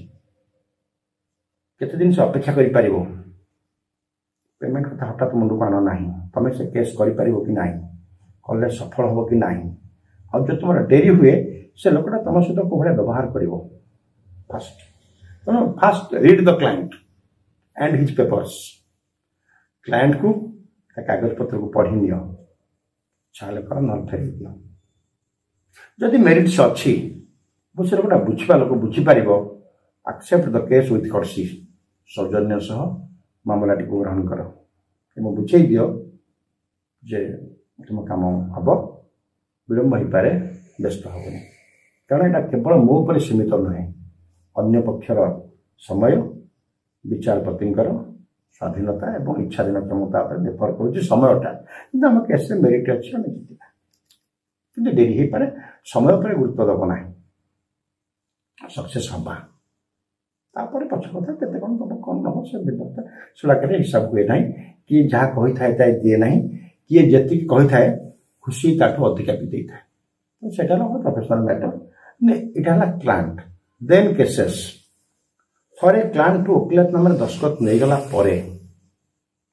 କେତେ ଜିନିଷ ଅପେକ୍ଷା କରିପାରିବ। ପେମେଣ୍ଟ କଥା ହଠାତ୍ ମୁଣ୍ଡକୁ ଆଣ ନାହିଁ, ତମେ ସେ କେସ୍ କରିପାରିବ କି ନାହିଁ, କଲେ ସଫଳ ହବ କି ନାହିଁ। ଆଉ ଯଦି ତୁମର ଡେରି ହୁଏ, ସେ ଲୋକଟା ତମ ସହିତ କୋଉ ଭଳିଆ ବ୍ୟବହାର କରିବ। First read the client and his papers. କ୍ଲାଏଣ୍ଟକୁ ତା କାଗଜପତ୍ରକୁ ପଢ଼ି ନିଅ, ଚାହେଲେ କର, ନହେଲେ ଫେରେଇ ଦିଅ। ଯଦି ମେରିଟ୍ସ ଅଛି, ସେ ଲୋକଟା ବୁଝିବା ଲୋକ ବୁଝିପାରିବ, ଆକ୍ସେପ୍ଟ ଦ କେସ୍ ୱିଥ୍ କର୍ସି, ସୌଜନ୍ୟ ସହ ମାମଲାଟିକୁ ଗ୍ରହଣ କର ଏବଂ ବୁଝେଇ ଦିଅ ଯେ ତୁମ କାମ ହବ, ବିଳମ୍ବ ହେଇପାରେ, ବ୍ୟସ୍ତ ହବନି। କାରଣ ଏଇଟା କେବଳ ମୋ ଉପରେ ସୀମିତ ନୁହେଁ, ଅନ୍ୟ ପକ୍ଷର ସମୟ, ବିଚାରପତିଙ୍କର ସ୍ୱାଧୀନତା ଏବଂ ଇଚ୍ଛାଧୀନ କ୍ଷମତା ଉପରେ ନିର୍ଭର କରୁଛି ସମୟଟା। କିନ୍ତୁ ଆମ କେସ୍ରେ ମେରିଟ୍ ଅଛି, ଆମେ ଜିତିବା। କିନ୍ତୁ ଡେରି ହେଇପାରେ, ସମୟ ଉପରେ ଗୁରୁତ୍ୱ ଦେବ ନାହିଁ, ସକ୍ସେସ୍ ହବା। ତାପରେ ପଛ କଥା କେତେ କ'ଣ ଦେବ କ'ଣ ନେବ ସେ ବ୍ୟବସ୍ଥା ସେଟା କେବେ ହିସାବ ହୁଏ ନାହିଁ। କିଏ ଯାହା କହିଥାଏ ତାହା ଦିଏ ନାହିଁ, କିଏ ଯେତିକି କହିଥାଏ ଖୁସି ତାଠୁ ଅଧିକା ବି ଦେଇଥାଏ। ସେଟା ହେଲା ଆମର ପ୍ରଫେସନାଲ ମ୍ୟାଟର। ଏଇଟା ହେଲା କ୍ଲାଏଣ୍ଟ। ଦେନ୍ କେସେସ୍। ଥରେ କ୍ଲାଏଣ୍ଟଠୁ ଓକିଲାତ ନାମରେ ଦସ୍ତଖତ ନେଇଗଲା ପରେ,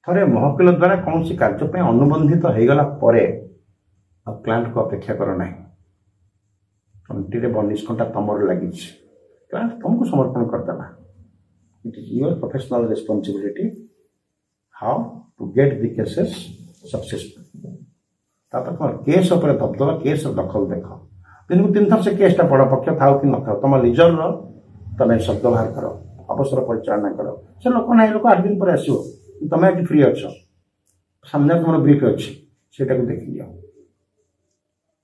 ଥରେ ମହକିଲ ଦ୍ୱାରା କୌଣସି କାର୍ଯ୍ୟ ପାଇଁ ଅନୁବନ୍ଧିତ ହେଇଗଲା ପରେ ଆଉ କ୍ଲାଏଣ୍ଟକୁ ଅପେକ୍ଷା କର ନାହିଁ। ତଣ୍ଟିରେ 22 ଘଣ୍ଟା ତମର ଲାଗିଛି, କ୍ଲାଏଣ୍ଟ ତମକୁ ସମର୍ପଣ କରିଦେଲା। It is your professional responsibility how to get the cases successful. ତାପରେ ତମ କେସ୍ ଉପରେ ଦବଦବା, କେସ୍ର ଦଖଲ ଦେଖ। ଦିନକୁ 3 ଥର ସେ କେସ୍ଟା ବଡ଼ ପକ୍ଷ ଥାଉ କି ନଥାଉ, ତମ ଲିଜରର ତମେ ଶବ୍ଦ ବାହାର କର, ଅବସର ପରିଚାଳନା କର। ସେ ଲୋକ ନାହିଁ, ଲୋକ 8 ଦିନ ପରେ ଆସିବ, ତମେ ଆଜି ଫ୍ରି ଅଛ, ସାମ୍ନାରେ ତମର ବ୍ରିଫ୍ ଅଛି, ସେଇଟାକୁ ଦେଖିଦିଅ।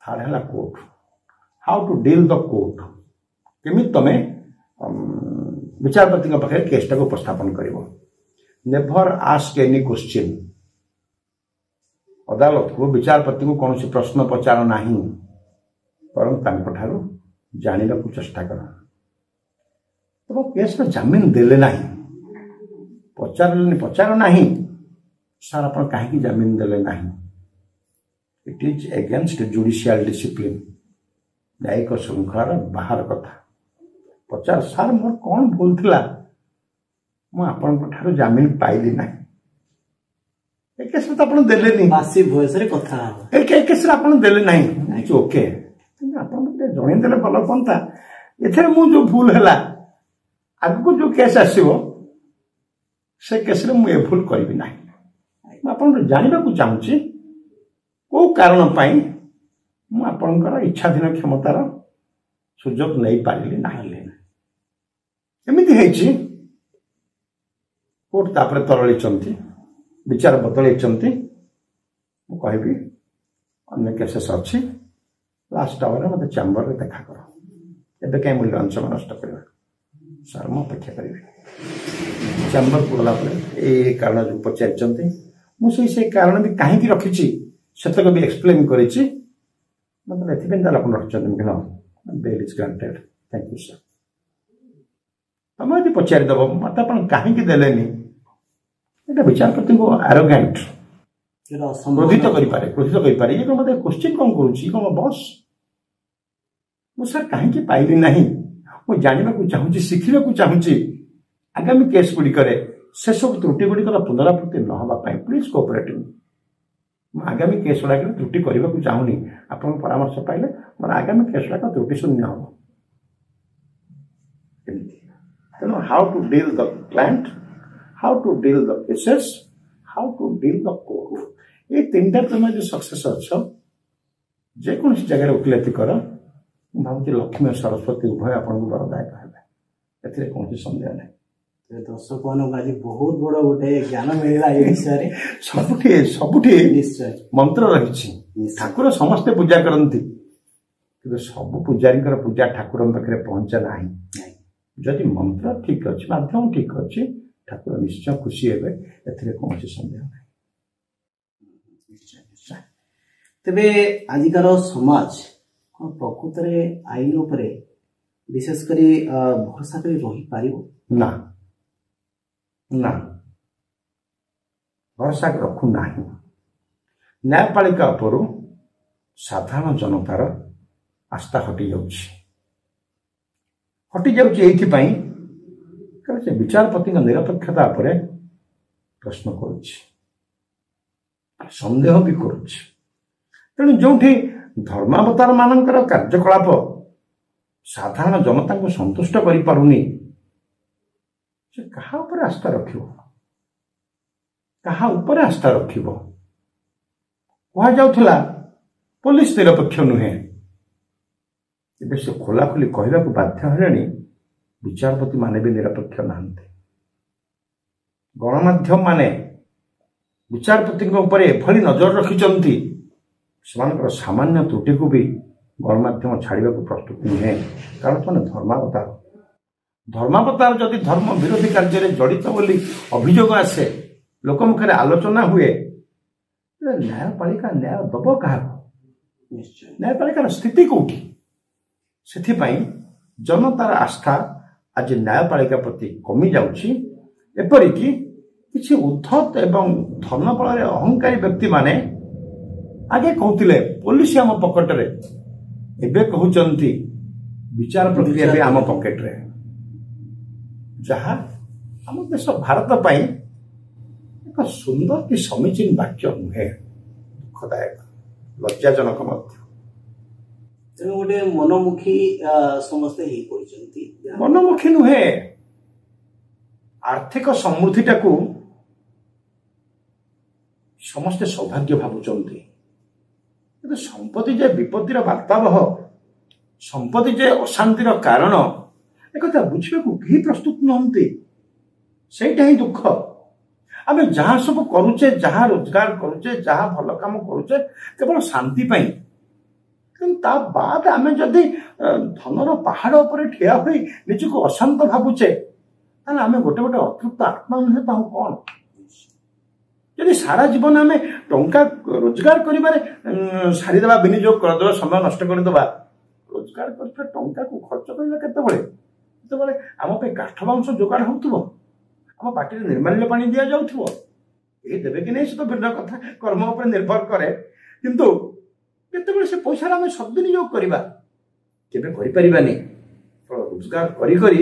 ଥାର୍ଡ ହେଲା court. How to deal the court. କେମିତି ତମେ ବିଚାରପତିଙ୍କ ପାଖରେ କେସ୍ଟାକୁ ଉପସ୍ଥାପନ କରିବ। Never ask any question. ଅଦାଲତକୁ, ବିଚାରପତିଙ୍କୁ କୌଣସି ପ୍ରଶ୍ନ ପଚାର ନାହିଁ। ବରଂ ତାଙ୍କଠାରୁ ଜାଣିବାକୁ ଚେଷ୍ଟା କର। ତମ କେସ୍ର ଜାମିନ ଦେଲେ ନାହିଁ, ପଚାର ନାହିଁ ସାର୍ ଆପଣ କାହିଁକି ଜାମିନ ଦେଲେ ନାହିଁ। It is against judicial discipline, ନ୍ୟାୟିକ ଶୃଙ୍ଖଳାର ବାହାର କଥା। ପଚାର ସାର୍ ମୋର କ'ଣ ଭୁଲ ଥିଲା, ମୁଁ ଆପଣଙ୍କ ଠାରୁ ଜାମିନ ପାଇଲି ନାହିଁ। ଏ କେସ୍ରେ ତ ଆପଣ ଦେଲେନି, ବାସି ଭଏସରେ କଥା ହବ, ଏ କେସ୍ରେ ଆପଣ ଦେଲେ ନାହିଁ, ଓକେ କିନ୍ତୁ ଆପଣ ମୋତେ ଜଣେଇଦେଲେ ଭଲ ହୁଅନ୍ତା। ଏଥିରେ ମୁଁ ଯୋଉ ଭୁଲ ହେଲା, ଆଗକୁ ଯୋଉ କେସ୍ ଆସିବ ସେ କେସ୍ରେ ମୁଁ ଏ ଭୁଲ କରିବି ନାହିଁ। ମୁଁ ଆପଣଙ୍କୁ ଜାଣିବାକୁ ଚାହୁଁଛି କୋଉ କାରଣ ପାଇଁ ମୁଁ ଆପଣଙ୍କର ଇଚ୍ଛାଧୀନ କ୍ଷମତାର ସୁଯୋଗ ନେଇପାରିଲି ନାହିଁ। ଏମିତି ହେଇଛି କୋର୍ଟ ତାପରେ ତରଳିଛନ୍ତି, ବିଚାର ବଦଳେଇଛନ୍ତି। ମୁଁ କହିବି ଅନ୍ୟ କେସେସ୍ ଅଛି, ଲାଷ୍ଟ ଆୱାରରେ ମୋତେ ଚ୍ୟାମ୍ବରରେ ଦେଖା କର। ଏବେ କାହିଁ ମୂଲ୍ୟାଞ୍ଚ ନଷ୍ଟ କରିବା, ସାର୍ ମୁଁ ଅପେକ୍ଷା କରିବି। ଚ୍ୟାମ୍ବରକୁ ଗଲା ପରେ ଏଇ କାରଣ ଯୋଉ ପଚାରିଛନ୍ତି, ମୁଁ ସେଇ କାରଣ ବି କାହିଁକି ରଖିଛି ସେତକ ବି ଏକ୍ସପ୍ଲେନ୍ କରିଛି। ମୋତେ ଏଥିପାଇଁ ତାହେଲେ ଆପଣ ରଖିଛନ୍ତି, bail is granted, thank you sir. ତମେ ଯଦି ପଚାରିଦେବ ମୋତେ ଆପଣ କାହିଁକି ଦେଲେନି, ଏଇଟା ବିଚାରପତିଙ୍କୁ ଆରୋଗାଣ୍ଟ, କ୍ରୋଧିତ କରିପାରେ। ଇଏ କ'ଣ ମୋତେ କୋଶ୍ଚିନ୍ କ'ଣ କରୁଛି, କ'ଣ ବସ୍? ମୁଁ ସାର୍ କାହିଁକି ପାଇଲି ନାହିଁ, ମୁଁ ଜାଣିବାକୁ ଚାହୁଁଛି, ଶିଖିବାକୁ ଚାହୁଁଛି। ଆଗାମୀ କେସ୍ ଗୁଡ଼ିକରେ ସେସବୁ ତ୍ରୁଟି ଗୁଡ଼ିକର ପୁନରାବୃତ୍ତି ନ ହେବା ପାଇଁ ପ୍ଲିଜ୍ କୋଅପରେଟ୍। ମୁଁ ଆଗାମୀ କେସ୍ ଗୁଡ଼ାକରେ ତ୍ରୁଟି କରିବାକୁ ଚାହୁଁନି। ଆପଣଙ୍କ ପରାମର୍ଶ ପାଇଲେ ମୋର ଆଗାମୀ କେସ୍ ଗୁଡ଼ାକ ତ୍ରୁଟି ଶୂନ୍ୟ ହେବ। ତେଣୁ ହାଉ to deal the client, how to deal the cases, how to deal the court, ଏଇ ତିନିଟା ତମେ ଯଦି ସକ୍ସେସ୍ ଅଛ, ଯେକୌଣସି ଜାଗାରେ ଓକିଲାତି କର, ମୁଁ ଭାବୁଛି ଲକ୍ଷ୍ମୀ ସରସ୍ୱତୀ ଉଭୟ ଆପଣଙ୍କୁ ବରଦାୟକ ହେବେ, ଏଥିରେ କୌଣସି ସନ୍ଦେହ ନାହିଁ। ଦର୍ଶକମାନଙ୍କୁ ଆଜି ବହୁତ ବଡ ଗୋଟେ ଜ୍ଞାନ ମିଳିଲା ଏ ବିଷୟରେ। ସବୁଠି ନିଶ୍ଚୟ ମନ୍ତ୍ର ରହିଛି। ଠାକୁର ସମସ୍ତେ ପୂଜା କରନ୍ତି, କିନ୍ତୁ ସବୁ ପୂଜାରୀଙ୍କର ପୂଜା ଠାକୁରଙ୍କ ପାଖରେ ପହଞ୍ଚେ ନାହିଁ। ଯଦି ମନ୍ତ୍ର ଠିକ ଅଛି, ମାଧ୍ୟମ ଠିକ ଅଛି, ଠାକୁର ନିଶ୍ଚୟ ଖୁସି ହେବେ, ଏଥିରେ କୌଣସି ସନ୍ଦେହ ନାହିଁ। ତେବେ ଆଜିକାର ସମାଜ କ'ଣ ପ୍ରକୃତରେ ଆଇନ ଉପରେ ବିଶେଷ କରି ଭରସା କରି ରହିପାରିବ? ନା, ଭରସା ରଖୁନାହିଁ। ନ୍ୟାୟପାଳିକା ଉପରୁ ସାଧାରଣ ଜନତାର ଆସ୍ଥା ହଟିଯାଉଛି ଏଇଥିପାଇଁ କାରଣ ସେ ବିଚାରପତିଙ୍କ ନିରପେକ୍ଷତା ଉପରେ ପ୍ରଶ୍ନ କରୁଛି, ସନ୍ଦେହ ବି କରୁଛି। ତେଣୁ ଯୋଉଠି ଧର୍ମାବତାର ମାନଙ୍କର କାର୍ଯ୍ୟକଳାପ ସାଧାରଣ ଜନତାଙ୍କୁ ସନ୍ତୁଷ୍ଟ କରିପାରୁନି, ସେ କାହା ଉପରେ ଆସ୍ଥା ରଖିବ? କୁହାଯାଉଥିଲା ପୋଲିସ ନିରପେକ୍ଷ ନୁହେଁ, ଏବେ ସେ ଖୋଲାଖୋଲି କହିବାକୁ ବାଧ୍ୟ ହେଲେଣି ବିଚାରପତି ମାନେ ବି ନିରପେକ୍ଷ ନାହାନ୍ତି। ଗଣମାଧ୍ୟମ ମାନେ ବିଚାରପତିଙ୍କ ଉପରେ ଏଭଳି ନଜର ରଖିଛନ୍ତି, ସେମାନଙ୍କର ସାମାନ୍ୟ ତ୍ରୁଟିକୁ ବି ଗଣମାଧ୍ୟମ ଛାଡ଼ିବାକୁ ପ୍ରସ୍ତୁତ ନୁହେଁ। କାରଣ ସେମାନେ ଧର୍ମାବତାର ଯଦି ଧର୍ମ ବିରୋଧୀ କାର୍ଯ୍ୟରେ ଜଡ଼ିତ ବୋଲି ଅଭିଯୋଗ ଆସେ, ଲୋକ ମୁଖରେ ଆଲୋଚନା ହୁଏ, ନ୍ୟାୟପାଳିକା ନ୍ୟାୟ ଦବ କାହାକୁ? ନିଶ୍ଚୟ ନ୍ୟାୟପାଳିକାର ସ୍ଥିତି କୋଉଠି? ସେଥିପାଇଁ ଜନତାର ଆସ୍ଥା ଆଜି ନ୍ୟାୟପାଳିକା ପ୍ରତି କମି ଯାଉଛି। ଏପରିକି କିଛି ଉଦ୍ଧତ ଏବଂ ଧନ ବଳରେ ଅହଙ୍କାରୀ ବ୍ୟକ୍ତିମାନେ ଆଗେ କହୁଥିଲେ ପୋଲିସ ଆମ ପକେଟରେ, ଏବେ କହୁଛନ୍ତି ବିଚାର ପ୍ରକ୍ରିୟା ବି ଆମ ପକେଟରେ, ଯାହା ଆମ ଦେଶ ଭାରତ ପାଇଁ ଏକ ସୁନ୍ଦର କି ସମୀଚୀନ ବାକ୍ୟ ନୁହେଁ, ଦୁଃଖଦାୟକ, ଲଜ୍ଜାଜନକ ମଧ୍ୟ। ତେଣୁ ଗୋଟେ ମନମୁଖୀ ସମସ୍ତେ ହେଇପଡ଼ିଛନ୍ତି। ମନମୁଖୀ ନୁହେଁ, ଆର୍ଥିକ ସମୃଦ୍ଧିଟାକୁ ସମସ୍ତେ ସୌଭାଗ୍ୟ ଭାବୁଛନ୍ତି, କିନ୍ତୁ ସମ୍ପତ୍ତି ଯେ ବିପତ୍ତିର ବାର୍ତ୍ତାବହ, ସମ୍ପତ୍ତି ଯେ ଅଶାନ୍ତିର କାରଣ, ଏକଥା ବୁଝିବାକୁ କେହି ପ୍ରସ୍ତୁତ ନୁହନ୍ତି। ସେଇଟା ହିଁ ଦୁଃଖ। ଆମେ ଯାହା ସବୁ କରୁଛେ, ଯାହା ରୋଜଗାର କରୁଛେ, ଯାହା ଭଲ କାମ କରୁଛେ, କେବଳ ଶାନ୍ତି ପାଇଁ। କିନ୍ତୁ ତା ବାଦ ଆମେ ଯଦି ଧନର ପାହାଡ଼ ଉପରେ ଠିଆ ହୋଇ ନିଜକୁ ଅଶାନ୍ତ ଭାବୁଛେ, ତାହେଲେ ଆମେ ଗୋଟେ ଅତୃପ୍ତ ଆତ୍ମା ନୁହେଁ ତ ଆଉ କ'ଣ? ଯଦି ସାରା ଜୀବନ ଆମେ ଟଙ୍କା ରୋଜଗାର କରିବାରେ ସାରିଦେବା, ବିନିଯୋଗ କରିଦେବା, ସମୟ ନଷ୍ଟ କରିଦେବା, ରୋଜଗାର କରିଥିବା ଟଙ୍କାକୁ ଖର୍ଚ୍ଚ କରିବା କେତେବେଳେ ଯେତେବେଳେ ଆମ ପାଇଁ କାଠ ବାଉଁଶ ଯୋଗାଡ଼ ହେଉଥିବ, ଆମ ପାଟିରେ ନିର୍ମାଲ୍ୟ ପାଣି ଦିଆଯାଉଥିବ। ଏହି ଦେବେ କି ନାହିଁ ସେ ତ ଭିନ୍ନ କଥା, କର୍ମ ଉପରେ ନିର୍ଭର କରେ। କିନ୍ତୁ ଯେତେବେଳେ ସେ ପଇସାର ଆମେ ସଦ୍ବିନିଯୋଗ କରିବା କେବେ କରିପାରିବାନି। ରୋଜଗାର କରି କରି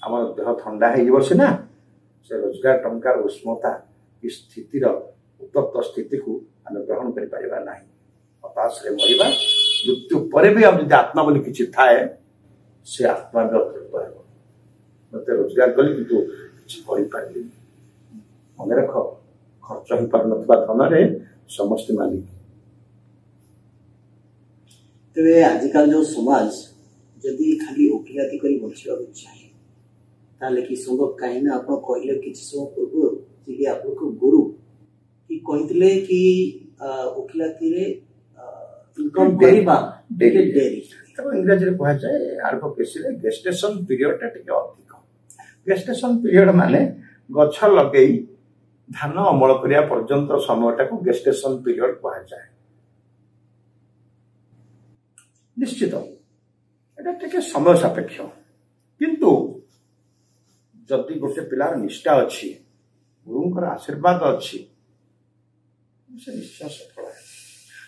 ଆମର ଦେହ ଥଣ୍ଡା ହେଇଯିବ ସିନା, ସେ ରୋଜଗାର ଟଙ୍କାର ଉଷ୍ମତା କି ସ୍ଥିତିର ଉତ୍ତପ୍ତ ସ୍ଥିତିକୁ ଆମେ ଗ୍ରହଣ କରିପାରିବା ନାହିଁ। ହତାଶରେ ମରିବା, ମୃତ୍ୟୁ ପରେ ବି ଆଉ ଯଦି ଆତ୍ମା ବୋଲି କିଛି ଥାଏ ସେ ଆତ୍ମା ବି ଅତୃପ୍ତ ହେବ। ମୋତେ ରୋଜଗାର କଲି କିନ୍ତୁ କିଛି କରିପାରିଲିନି। ମନେ ରଖ, ଖର୍ଚ୍ଚ ହେଇପାରୁନଥିବା ଧନରେ ସମସ୍ତେ ମାଲିକ। ତେବେ ଆଜିକାଲି ଯୋଉ ସମାଜ ଯଦି ଖାଲି ଓକିଲାତି କରି ବଞ୍ଚିବାକୁ ଚାହେଁ ତାହେଲେ କି ସମ୍ଭବ? କାହିଁକି ନା ଆପଣ କହିଲେ କିଛି ସମୟ ପୂର୍ବରୁ ଯେ ଆପଣଙ୍କ ଗୁରୁ କି କହିଥିଲେ କି ଓକିଲାତିରେ ଇନକମ୍ କରିବା ଟିକେ ଡେରି। ଇଂରାଜୀରେ କୁହାଯାଏ ଆଡଭୋକେସିରେ ଗେଷ୍ଟେସନ ପିରିୟଡଟା ଟିକେ ଅଧିକ। ଗେଷ୍ଟେସନ ପିରିୟଡ ମାନେ ଗଛ ଲଗେଇ ଧାନ ଅମଳ କରିବା ପର୍ଯ୍ୟନ୍ତ ସମୟଟାକୁ ଗେଷ୍ଟେସନ ପିରିୟଡ କୁହାଯାଏ। ନିଶ୍ଚିତ এটা ଟିକେ ସମୟ ସାପେକ୍ଷ, କିନ୍ତୁ ଯଦି ଗୋଟେ ପିଲାର ନିଷ୍ଠା ଅଛି, ଗୁରୁଙ୍କର ଆଶୀର୍ବାଦ ଅଛି, ସେ ନିଶ୍ଚୟ ସଫଳ ହେବ।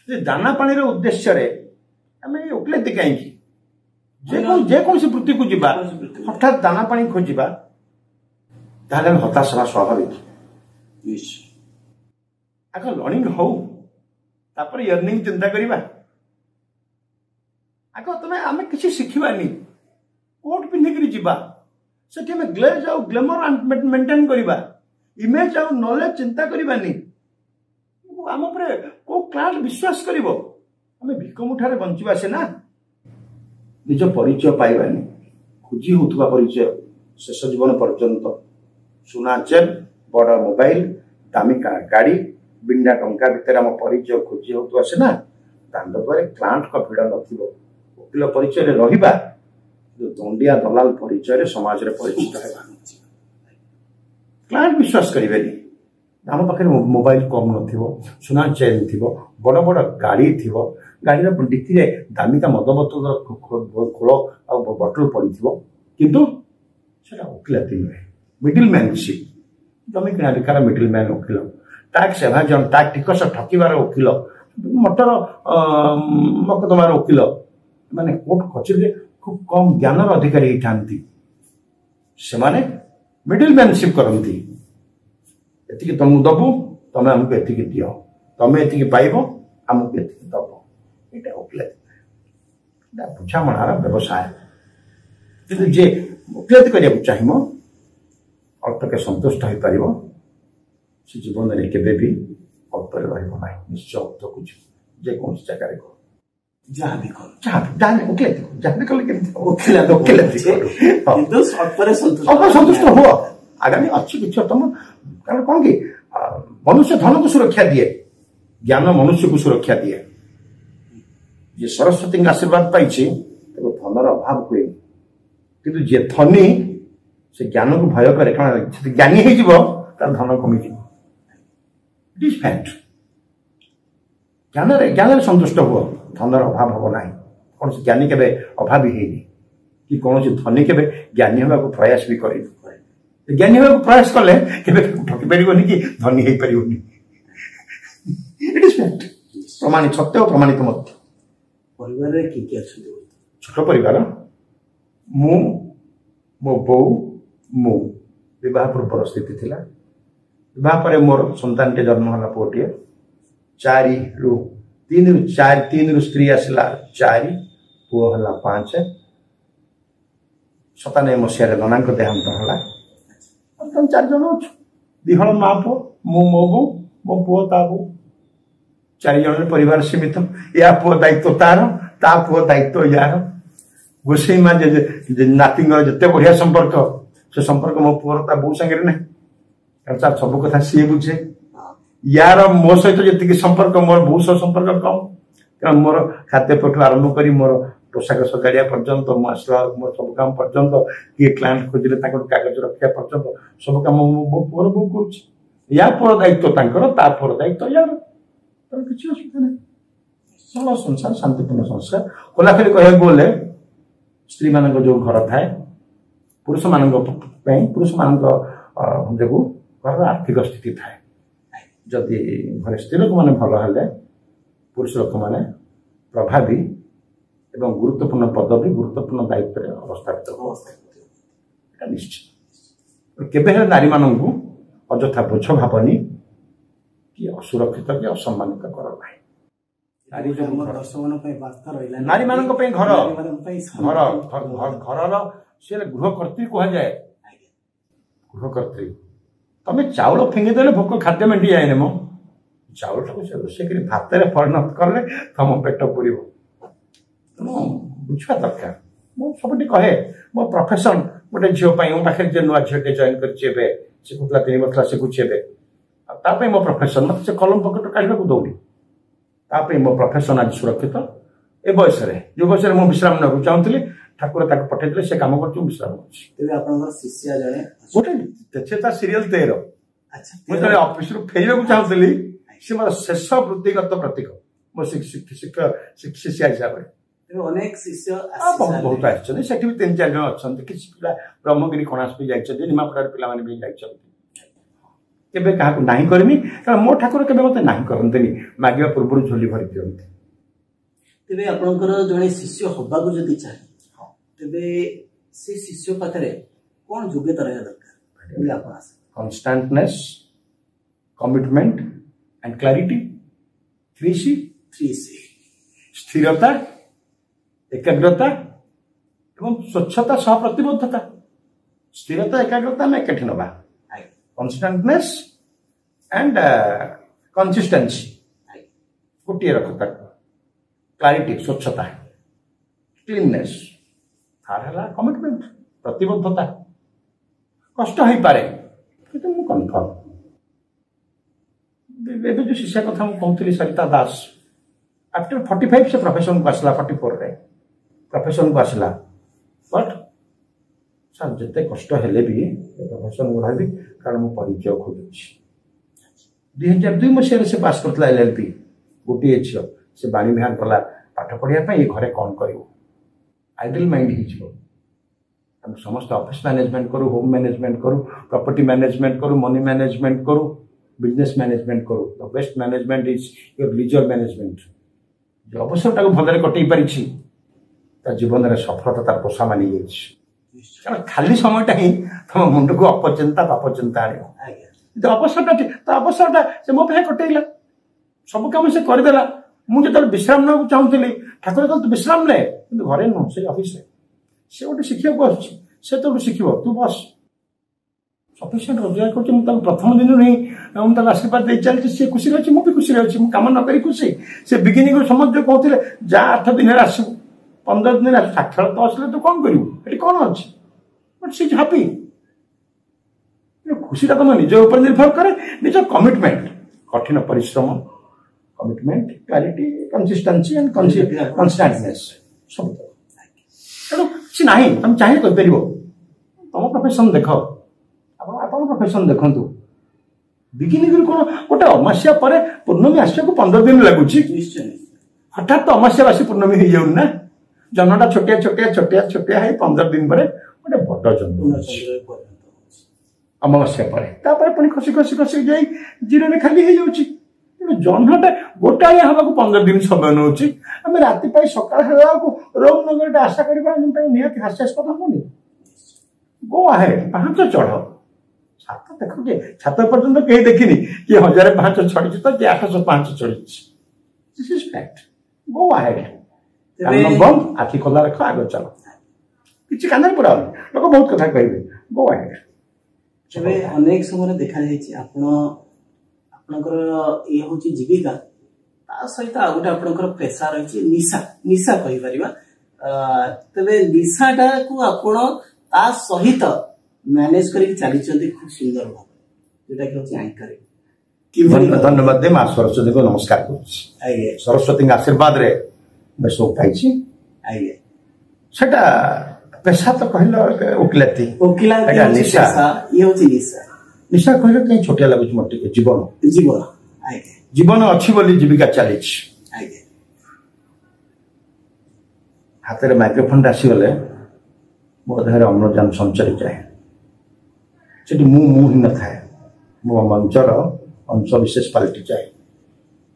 ଯେ ଦାନା ପାଣିର ଉଦ୍ଦେଶ୍ୟରେ ଆମେ ଓକିଲାତି କାହିଁକି? ଯେକୌଣସି ବୃତ୍ତିକୁ ଯିବା ହଠାତ୍ ଦାନା ପାଣି ଖୋଜିବା ତାହେଲେ ଆମେ ହତାଶ ହେବା ସ୍ୱାଭାବିକ। ଆଗ ଲର୍ଣ୍ଣିଂ ହଉ, ତାପରେ ଇୟର୍ନିଂ ଚିନ୍ତା କରିବା। ଆଗ ଆମେ କିଛି ଶିଖିବାନି, କୋଟ୍ ପିନ୍ଧିକିରି ଯିବା, ସେଠି ଆମେ ଗ୍ଲେଜ ଆଉ ଗ୍ଲେମର ମେଣ୍ଟେନ୍ କରିବା, ଇମେଜ ଆଉ ନଲେଜ ଚିନ୍ତା କରିବାନି। ଆମ ଉପରେ କୋଉ କ୍ଲାଏଣ୍ଟ ବିଶ୍ୱାସ କରିବ? ଆମେ ଭିକ ମୁଠାରେ ବଞ୍ଚିବା ସିନା, ନିଜ ପରିଚୟ ପାଇବାନି। ଖୋଜି ହେଉଥିବା ପରିଚୟ ଶେଷ ଜୀବନ ପର୍ଯ୍ୟନ୍ତ। ସୁନା ଚେନ୍, ବଡ ମୋବାଇଲ, ଦାମିକା ଗାଡି, ବିଣ୍ଡା ଟଙ୍କା ଭିତରେ ଆମ ପରିଚୟ ଖୋଜି ହେଉଥିବା ସିନା, ଦାଣ୍ଡ ପରେ କ୍ଲାଏଣ୍ଟଙ୍କ ଭିଡ଼ ନଥିବ। ଓକିଲ ପରିଚୟରେ ରହିବା, ଦଣ୍ଡିଆ ଦଲାଲ ପରିଚୟରେ ସମାଜରେ ପରିଚିତ ହେବା। କ୍ଲାଏଣ୍ଟ ବିଶ୍ୱାସ କରିବେନି। ଆମ ପାଖରେ ମୋବାଇଲ କମ୍ ନଥିବ, ସୁନା ଚେନ୍ ଥିବ, ବଡ଼ ବଡ଼ ଗାଡ଼ି ଥିବ, ଗାଡ଼ିର ଡିକିରେ ଦାମିକା ମଦ ବୋତଲର ଖୋଳ ଆଉ ବଟଲ ପଡ଼ିଥିବ, କିନ୍ତୁ ସେଟା ଓକିଲାତି ନୁହେଁ, ମିଡିଲ ମ୍ୟାନସିପ୍। ଜମି କିଣା ବିକାର ମିଡିଲ ମ୍ୟାନ ଓକିଲ, ଟ୍ୟାକ୍ସ ଏଭାଜନ, ଟ୍ୟାକ୍ସ ଟିକସ ଠକିବାର ଓକିଲ, ମଟର ମକଦ୍ଦମାର ଓକିଲ, ମାନେ କୋର୍ଟ କଚେରୀରେ ଖୁବ୍ କମ୍ ଜ୍ଞାନର ଅଧିକାରୀ ହେଇଥାନ୍ତି। ସେମାନେ ମିଡିଲ ମ୍ୟାନସିପ୍ କରନ୍ତି। ଏତିକି ତମକୁ ଦବୁ, ତମେ ଆମକୁ ଏତିକି ଦିଅ, ତମେ ଏତିକି ପାଇବ, ଆମକୁ ଏତିକି ଦବ। ଏଇଟା ଓକିଲାତି, ଏଇଟା ବୁଝାମଣାର ବ୍ୟବସାୟ। କିନ୍ତୁ ଯିଏ ଓକିଲାତି କରିବାକୁ ଚାହିଁବ, ଅଳ୍ପକେ ସନ୍ତୁଷ୍ଟ ହେଇପାରିବ, ସେ ଜୀବନରେ କେବେ ବି ଅଳ୍ପରେ ରହିବ ନାହିଁ। ନିଶ୍ଚୟ ଅର୍ଥକୁ ଯିବ, ଯେକୌଣସି ଜାଗାରେ କର, ଯାହାବି କର, ଯାହାବି କଲେ କେମିତି ସନ୍ତୁଷ୍ଟ ହୁଅ। ଆଗାମୀ ଅଛି କିଛି ତମ, କାରଣ କଣ କି ମନୁଷ୍ୟ ଧନକୁ ସୁରକ୍ଷା ଦିଏ, ଜ୍ଞାନ ମନୁଷ୍ୟକୁ ସୁରକ୍ଷା ଦିଏ। ଯିଏ ସରସ୍ୱତୀଙ୍କ ଆଶୀର୍ବାଦ ପାଇଛି ତାକୁ ଧନର ଅଭାବ ହୁଏନି। କିନ୍ତୁ ଯିଏ ଧନୀ ସେ ଜ୍ଞାନକୁ ଭୟ କରେ, କାରଣ ଯଦି ଜ୍ଞାନୀ ହେଇଯିବ ତାର ଧନ କମିଯିବ। It is fact. ଜ୍ଞାନରେ ସନ୍ତୁଷ୍ଟ ହୁଅ, ଧନର ଅଭାବ ହବ ନାହିଁ। କୌଣସି ଜ୍ଞାନୀ କେବେ ଅଭାବୀ ହେଇନି, କି କୌଣସି ଧନୀ କେବେ ଜ୍ଞାନୀ ହେବାକୁ ପ୍ରୟାସ ବି କରିନି। ଜ୍ଞାନୀ ହେବାକୁ ପ୍ରୟାସ କଲେ କେବେ ଠକି ପାରିବନି କି ଧନୀ ହେଇପାରିବନି। ଇଟ୍ ଇଜ୍ ଫ୍ୟାକ୍ଟ, ପ୍ରମାଣିତ, ସତ୍ୟ ଓ ପ୍ରମାଣିତ ମଧ୍ୟ। ପରିବାରରେ କିଏ କିଏ ଅଛନ୍ତି? ଛୋଟ ପରିବାର, ମୁଁ, ମୋ ବୋଉ, ମୁଁ। ବିବାହ ପୂର୍ବର ସ୍ଥିତି ଥିଲା। ବିବାହ ପରେ ମୋର ସନ୍ତାନଟେ ଜନ୍ମ ହେଲା, ପୁଅଟିଏ। ତିନିରୁ ସ୍ତ୍ରୀ ଆସିଲା 4, ପୁଅ ହେଲା 5। 97 ମସିହାରେ ନନାଙ୍କ ଦେହାନ୍ତ ହେଲା। ବର୍ତ୍ତମାନ 4 ଜଣ ଅଛୁ, 2 ହଳ ମା ପୁଅ, ମୁଁ, ମୋ ବୋଉ, ମୋ ପୁଅ, ତା ବୋଉ। 4 ଜଣରେ ପରିବାର ସୀମିତ। ୟା ପୁଅ ଦାୟିତ୍ୱ ତାର, ତା ପୁଅ ଦାୟିତ୍ୱ ୟାର। ଗୋସେଇ ମା ନାତିଙ୍କର ଯେତେ ବଢିଆ ସମ୍ପର୍କ, ସେ ସମ୍ପର୍କ ମୋ ପୁଅର ତା ବୋଉ ସାଙ୍ଗରେ ନାହିଁ। କାରଣ ତାର ସବୁ କଥା ସିଏ ବୁଝେ। ୟାର ମୋ ସହିତ ଯେତିକି ସମ୍ପର୍କ, ମୋର ବୋଉ ସହ ସମ୍ପର୍କ କମ୍। କାରଣ ମୋର ଖାଦ୍ୟପେଠୁ ଆରମ୍ଭ କରି ମୋର ପୋଷାକ ସଜାଡ଼ିବା ପର୍ଯ୍ୟନ୍ତ, ମୁଁ ଆସିଲା ମୋର ସବୁ କାମ ପର୍ଯ୍ୟନ୍ତ, କିଏ କ୍ଲାଏଣ୍ଟ ଖୋଜିଲେ ତାଙ୍କର କାଗଜ ରଖିବା ପର୍ଯ୍ୟନ୍ତ ସବୁ କାମ ମୋ ପୁଅର ବୋଉ କରୁଛି। ୟା ପୁଅର ଦାୟିତ୍ୱ ତାଙ୍କର, ତା ପୁଅର ଦାୟିତ୍ୱ ୟାର। ତାର କିଛି ଅସୁବିଧା ନାହିଁ। सरल संसार शांतिपूर्ण संसार खोलाखोली कह गले स्त्री मान जो घर थाए पुरुष मान पुरुष मान जो घर आर्थिक स्थिति थाए जदि घर स्त्री लोक मैंने भल हेले पुरुष लोक मैंने प्रभावी एवं गुरुत्वपूर्ण पदवी गुरुत्वपूर्ण दायित्व अवस्थापित निश्चित केबे नारी मानू अजथा बोझ भावनी कि असुरक्षित कि असम्मानित कर नारी मान घर घर सी गृहकर्त्री कह जाए गृहकर्त्री तमें चाउल फिंगिदेले भोक खाद्य मेटी जाए मो चाउल रोषे कर भात परिणत कले तुम पेट पूर तेणु बुझा दरकार मुझे सबुठ कहे मो प्रोफेशन गोटे झील मो पाखे जो नुआ झीटे जॉइन कर शिखुला 3 वर्ष शिखुची ताप मो प्रोफेशन मत से कलम पकेट काढ़ा दौड़ी ताप मो प्रोफेशन आज सुरक्षित ए बयस जो बयस मुझे विश्राम ना चाहूली ठाकुर पठे से कम कर विश्राम गोटे सीरियल 13 ऑफिस फेर चाहूली सी मोर शेष वृत्तिगत प्रतीक मो शिष्या हिसाब से अनेक शिष्य बहुत आसी 3-4 जन अच्छा किसी पिला ब्रह्मगिरी कणास भी जाइए निमापड़ा पिला भी जाए क्या नहीं करमी कारण मो ठाकुर के मत ना करते मागे पूर्व झोली भरी दिखते तेरे आपणकर जड़े शिष्य हवा जदि चाहे तेरे से शिष्य पाखे कौन योग्यता रहा दरकार कन्स्टांटनेस कमिटमेंट एंड क्लैरिटी 3C स्थिरता एकाग्रता एवं स्वच्छता सह प्रतिबद्धता स्थिरता एकाग्रता में एकाठी नवा कन्स्टांटनेस एंड कंसिस्टेंसी गोटे रखता क्लैरिटी स्वच्छता क्लीननेस थार है कमिटमेंट प्रतिबद्धता कष्ट हो पारे कि कन्फर्म एवं जो शिष्या कथा कहती सरिता दास आफ्टर 45 से प्रोफेशन को आसला 44 रे प्रोफेशन को आसला बट सर जिते कष्ट हेले भी प्रोफेशन को रही कारण मु परिचय खोजुची 2002 मसीह से पास करतला LLB गोटे झील से बाणी बिहान कला पाठ पढ़िया ये घरे कौन कर आइडल माइंड हो समस्त ऑफिस मैनेजमेंट करू होम मैनेजमेंट करू प्रॉपर्टी मैनेजमेंट करू मनी मैनेजमेंट करू बिजनेस मैनेजमेंट करू the best management is your leisure management जो अवसर भलरे कटई पारी जीवन में सफलता तार पोषा मानी कारण खाली समय ही तुम मुंड को अपचिंता पापचिंता आने अवसरटा से मो पे कटेला सब कम से करदेला मुझे जो विश्राम ना चाहूली ठाकुर कहते विश्राम ले घरे नुह से ऑफिस से गोटे शिखा से तो शिख तू बस सफिसीयंट रोजगार कर प्रथम दिन ही मुझे आशीर्वाद दे चलती सी खुशी अच्छी मुझे खुशी अच्छी कम नक खुशी से बिगिनिंग समझ जो कहते जा 8 दिन आसू 15 दिन साक्षात तो आसले तो कौन करू कौन अच्छे बट सी इज हैप्पी खुशीटा तुम निज ऊपर निर्भर करे निज कमिटमेंट कठिन परिश्रम कमिटमेंट क्लैरिटी कंसिस्टेंसी एंड कंस्टेंटनेस सब तेणु किसी ना तुम चाहिए कर तुम प्रोफेशन देख आप प्रोफेशन देखु बिगिनिंग कौन गोटे अमास्या पर पूर्णमी आसवा को 15 दिन लगुच हठात तो अमास्यावासी पूर्णमी हो जाऊन ना जन्मटा छोटिया छोटिया छोटिया छोटिया है 15 दिन पर गोटे बड़ जन्म अमावस्या पर पुणी खसी खसी खसी जाई जीरो खाली हो जाऊँगी जन्मटा गोटाए हवा को 15 दिन समय नौ आम राति सकाल रोम नगर आशा करवा निहत हास्यास्पद हेनी गो अहेड पांच चढ़ छात देखुचे छात पर्यंत कहीं देखनी कि 1005 चढ़ी तो कि 805 चढ़ी फैक्ट गो अहेड बंद आखि खोला रख आग चल कि कान पूरा लोक बहुत कथा कहे गो अहेड तेरे अनेक समय देखा आपणकर ये हूँ जीविका सहित आ गए आपणकर पेशा रही निशा निशा कहीपर तेरे निशाटा को आपण ता सहित मैनेज करके चली खूब सुंदर भाव जोटा कि एंकर धन्यवाद दे माँ सरस्वती को नमस्कार कर सरस्वती आशीर्वाद रे मैं सब पाई पेशा तो कहल वकिलाती निशा ये हूँ निशा निशा कहले कहीं छोटिया लगुच मोटे जीवन जीवन जीवन अच्छी बोली जीविका चली हाथ में माइक्रोफोन आसीगले मो देह अम्लजान संचरी जाए से मु ही न था मो मंचर अंश विशेष पलटि जाए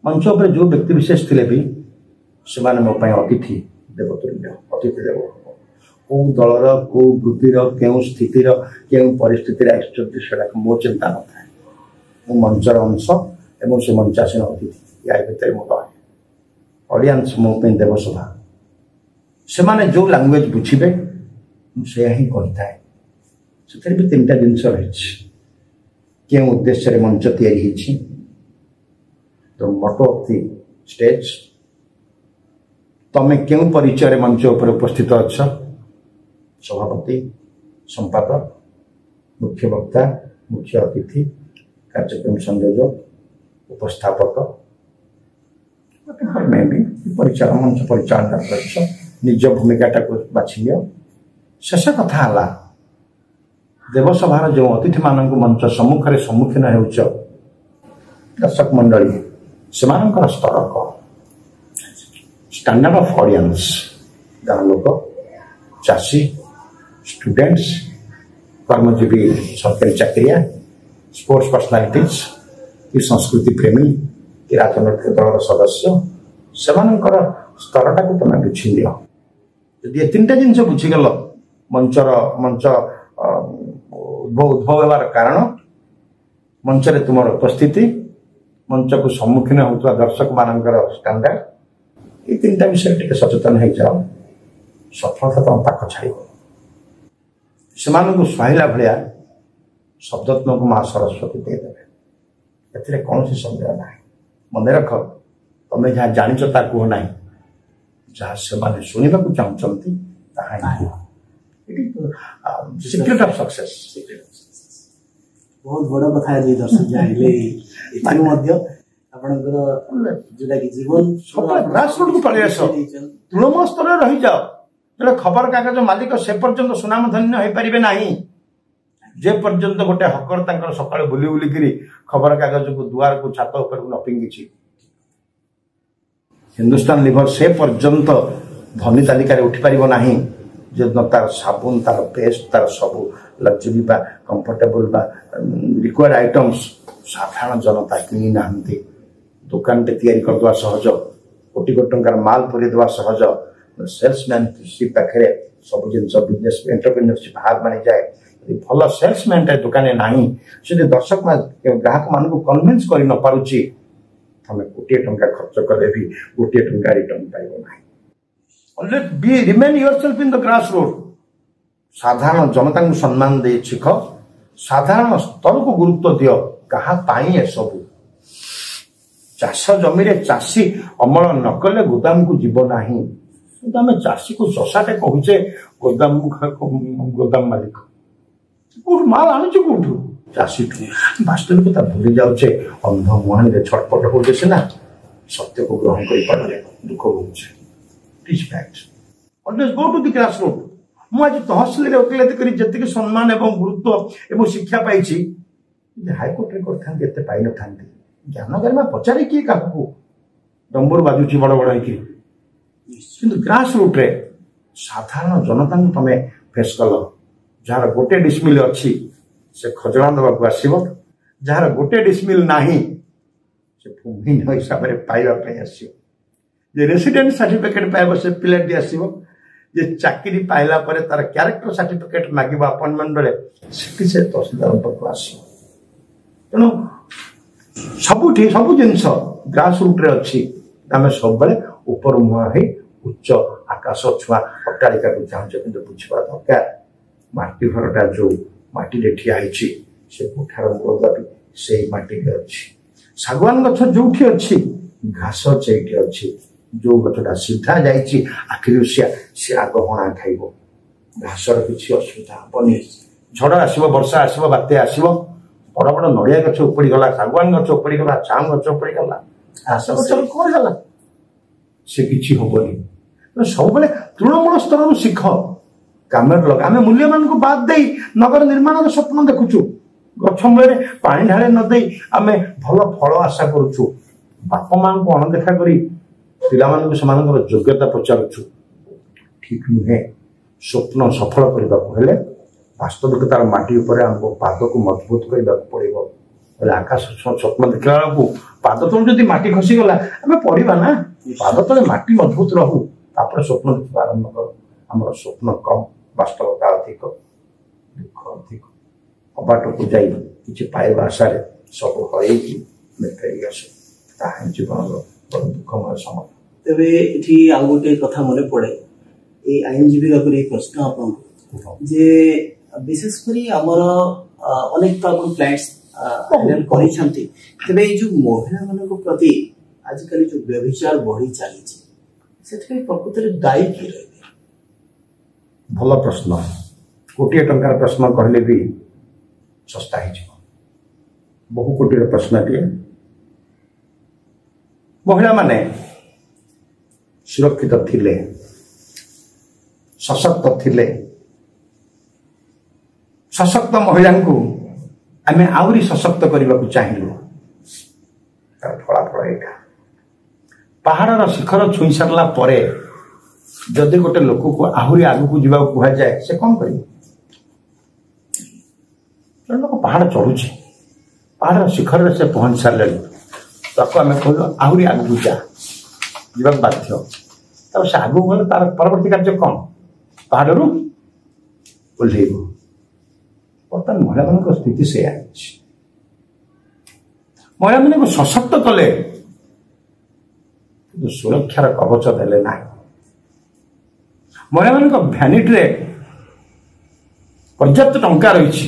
मंच पर जो व्यक्ति विशेष थे भी से मो अतिथि देवतुल्य अतिथि देव कौ दलर कौ वृत्तिर क्यों स्थितिर क्यों परिस्थिति से मो चिंता न था मो मंचर अंश एवं से मंचासीन अतिथि या भर मो रहे ऑडियंस मो देवसभा से माने जो लैंग्वेज बुझे से ही कही से भी तीन टा जिनस रही क्यों उद्देश्य मंच या तो मोटो ऑफ द स्टेज तमें क्यों परिचय मंच उपर उपस्थित अच्छ सभापति संपादक मुख्य वक्ता मुख्य अतिथि कार्यक्रम संयोजक उपस्थापक में भी परिचालन मंच परिचालना कर निज भूमिकाटा को बाछि शेष कथा है देवसभार जो अतिथि मान मंच सम्मुखें सम्मुखीन हो दर्शक मंडली से स्तर कौन स्टैंडर्ड ऑफ ऑडियंस गाँव लोक चाषी स्टूडेंट्स कर्मजीवी सरकारी चाकरिया स्पोर्ट्स पर्सनालिटीज कि संस्कृति प्रेमी कि राजनैतिक दल सदस्य से स्तरटा को तुम बुझी दि ये तीन टा जिन बुझीगल मंचर मंच उद्भव होवार कारण मंच रे तुम उपस्थिति मंच को सम्मुखीन होता दर्शक मानकर स्टैंडर्ड ये तीन टा विषय टे सचेतन हो जाओ सफलता तुम पाख छाड़ से सुहाइला भाया शब्दात्मक माँ सरस्वती देदेवे ए कौन सन्देह ना मन रख तुम्हें जहाँ जाच ता कह ना जहाँ से शुणा चाहते सिक्रेट ऑफ सक्सेस बहुत बड़ा कथा है दर्शक जानले जोटा कि जीवन ग्रासरूट को पलि आस तृणमूल स्तर रही जाओ जो खबर कागज मालिक से पर्यंत सुनाम धन्य हो पारे ना जे पर्यंत गोटे हकर सकाल बुली बुलिकी खबर कागज को दुआर को छात उपर न पिंगी हिंदुस्तान लिवर से पर्यंत धनी तालिकार उठी पार ना जो तार साबुन तार पेस्ट तार सब लग्जरी बा कंफर्टेबल बा रिक्वायर्ड आइटम्स साधारण जनता किनी ना दुकान टे तैयारी करदेवा सहज कोटी कोटी टंकार माल पुरी देवा सहज सेल्समैन पाखे सब जिन बिजनेस एंटरप्रेन्योरशिप हाथ बनी जाए भल सेल्समैन टे दुकान ना से दर्शक ग्राहक मान को कन्विन्स कर न पारुची तुम गोटे टंका खर्च कले भी गोटे टंका रिटर्न पाइब ना Always be remain yourself in the grassroots. साधारण जनता को सम्मान दे शिख साधारण स्तर को गुरुत्व दियो कहा पाई ए सब चाष जमी चाषी अमल न कले गोदाम को जीव ना आम चाषी को चषाटे कहचे गोदाम गोदाम मालिक कौट माल आणुचे कौटू चाषी वास्तविकता भूली जाऊे अंध मुहाणी छटपट हो सीना सत्य को ग्रहण कर दुख होचे Always go to the grassroots. मुझे तहसिल वकिलती कर जी सम्मान एवं गुरुत्व एवं शिक्षा पाई हाईकोर्ट रे करते पाई न था ज्ञान गरिमा पचारे किए क्या डंबर बाजुची बड़ बड़ कि ग्रासरूट रे साधारण जनता को तुम फेस कल जार गोटे डिसमिल अच्छी से खजणा देवाक आसब जार गोटे डिसमिल ना से भूमि हिसाब से पाइबापी आस रेसिडेंट सर्टिफिकेट पाइब से पिलाटी आसो जे चाकरी पाइला परे तार क्यारेक्टर सर्टिफिकेट मागिब अपॉइंटमेंट बेले से तहसीलदार पाक आस तेणु सबुठी सब जिनस ग्रासरूट रे अच्छी आम सब बेले ऊपर मुहां है उच्च आकाश छुआ अट्टालिका को चाहूँ कि बुझा दरकार माटी घरटा जो माटी ठिया से कोठार मूलदा भी से माटी अच्छी सागवान गछ जो अच्छी घास चेटी अच्छी जो गछटा सीधा जाइए आखिरी सी आग हणा खाइब घासर किसी असुविधा हेनी झड़ आसो वर्षा आसो बात्या आसो बड़ बड़ नड़िया गछ उपड़ी गला सागवान गछ उपड़ी गला चाऊ गछ उपड़ी गला घास गछ कौन है सी कि हेनी सब तृणमूल स्तर शिख काम लगा आम मूल्य मान को बाद दे नगर निर्माण स्वप्न देखुचु गछ मूल पानी ढाले नदे आम भल फल आशा करुचु बापा मां को अणदेखा करी पिला मान योग्यता पचारुचु ठीक नुहे स्वप्न सफल करने वास्तविकतार माटी उपर आमको पाद को मजबूत करने पड़ो आकाश स्वप्न देखला बेलू पाद तल जब माटी खसीगला आम पढ़ा ना पाद तले माटी मजबूत रहू तापर स्वप्न देखा आरंभ कर आम स्वप्न कम वास्तवता अधिक दुख अधिक अबाट को जाई किसी पाइबा आशा सब हर फेरी आसे जीवन बड़ दुखमय समय तेरे ये आउ गोटे कथा मन पड़े ये आईनजीवी का प्रश्न आप जे विशेषकर आमर अनेक तो आप क्लाइंट्स तेरे जो महिला मान प्रति आजिकल जो व्यभिचार बढ़ी चली प्रकृत दायी किए रहे भल प्रश्न कोटी टंकार प्रश्न कहले भी सस्ता हो बहु कोटी प्रश्न टे महिला माने सुरक्षित थिले सशक्त थिले सशक्त महिला को आम आहरी सशक्त करने को चाहिए तार फलाफल यहाँ पहाड़ शिखर छुई सारा जदि गोटे लोक को आहरी आग को जावा कह जाए से कौन कर लोक पहाड़ चढ़ुचे पहाड़ शिखर से पहुंच सारे ताको आम कह आहरी आग को जा बाध्य तब से आगू गले तार परवर्ती कार्य कौन पहाड़ ओह्ल बर्तमान महिला मान स्थिति से महिला मान सशक्त कले सुरक्षार कवच देले ना महिला मान भ्यानिटी पर्याप्त टंका रही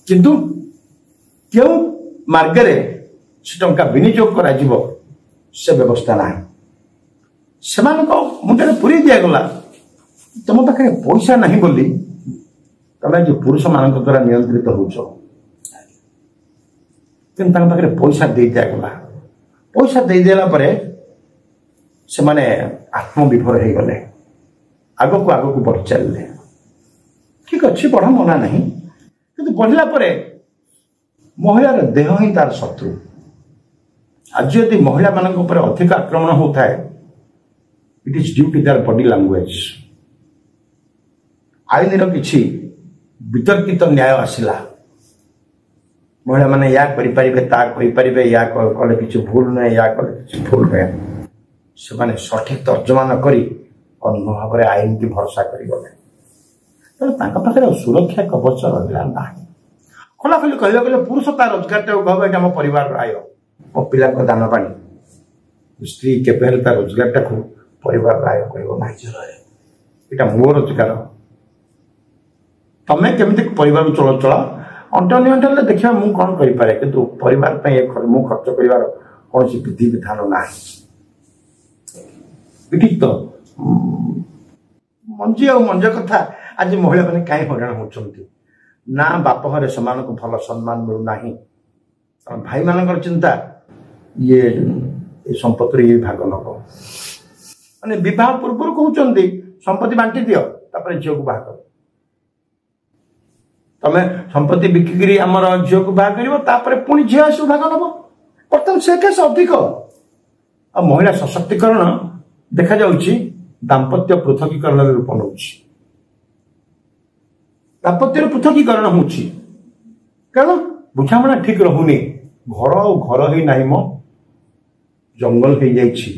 किंतु क्यों मार्गे से टंका विनियोग करा से व्यवस्था ना से मुंडे पूरी दिगला तुम पाखे पैसा नहीं बोली तमें जो पुरुष मान द्वारा नियंत्रित हो पैसा दे दिगला पैसा दे देला परे से माने आत्मविभोर हो गले आग को बढ़ी चलते ठीक अच्छे बढ़ा मना नहीं कि बढ़ला परे महिलार देह ही तार शत्रु आज यदि महिला मान अधिक आक्रमण होता है it is due to their body language आईन किसी वितर्कित न्याय आसला महिला मैंने या करें या कले किसी भूल नुहे या कले किसी भूल नुहे से सठिक तर्जमान कर अन्य भाव में आईन की भरोसा करगले तेनाली सुरक्षा कवच रहा ना खोला खोली कह गले पुरुष ता रोजगार टाइम आम परिवार आय मो पिला दान पानी स्त्री केवे ता रोजगार टाक परिवार आय कर मो रोजगार तमें केमी परिवार चल चला अंटनी अंटल देखा मुझे कौन करें कि परिवार मु खर्च कर कौन विधि विधान ना तो मंजी आ मंज कथा आज महिला मैंने कहीं हईराण होती ना बाप घरे से भल सम्मान मिलूना भाई मान चिंता ये संपत्ति ये भाग नब माने विवाह पूर्व कहते संपत्ति बांटी दियो तापर झील को बाह कर तमें संपत्ति बिक्री आमर झील को बाह कर पुणी झी आस भाग नब बर्तमान से केस अधिक आ महिला सशक्तिकरण देखा दाम्पत्य पृथकीकरण रूप नौ दाम्पत्य पृथकीकरण हो कारण बुझामणा ठीक रहुनी घर घर ही ना मो जंगल हो जाइए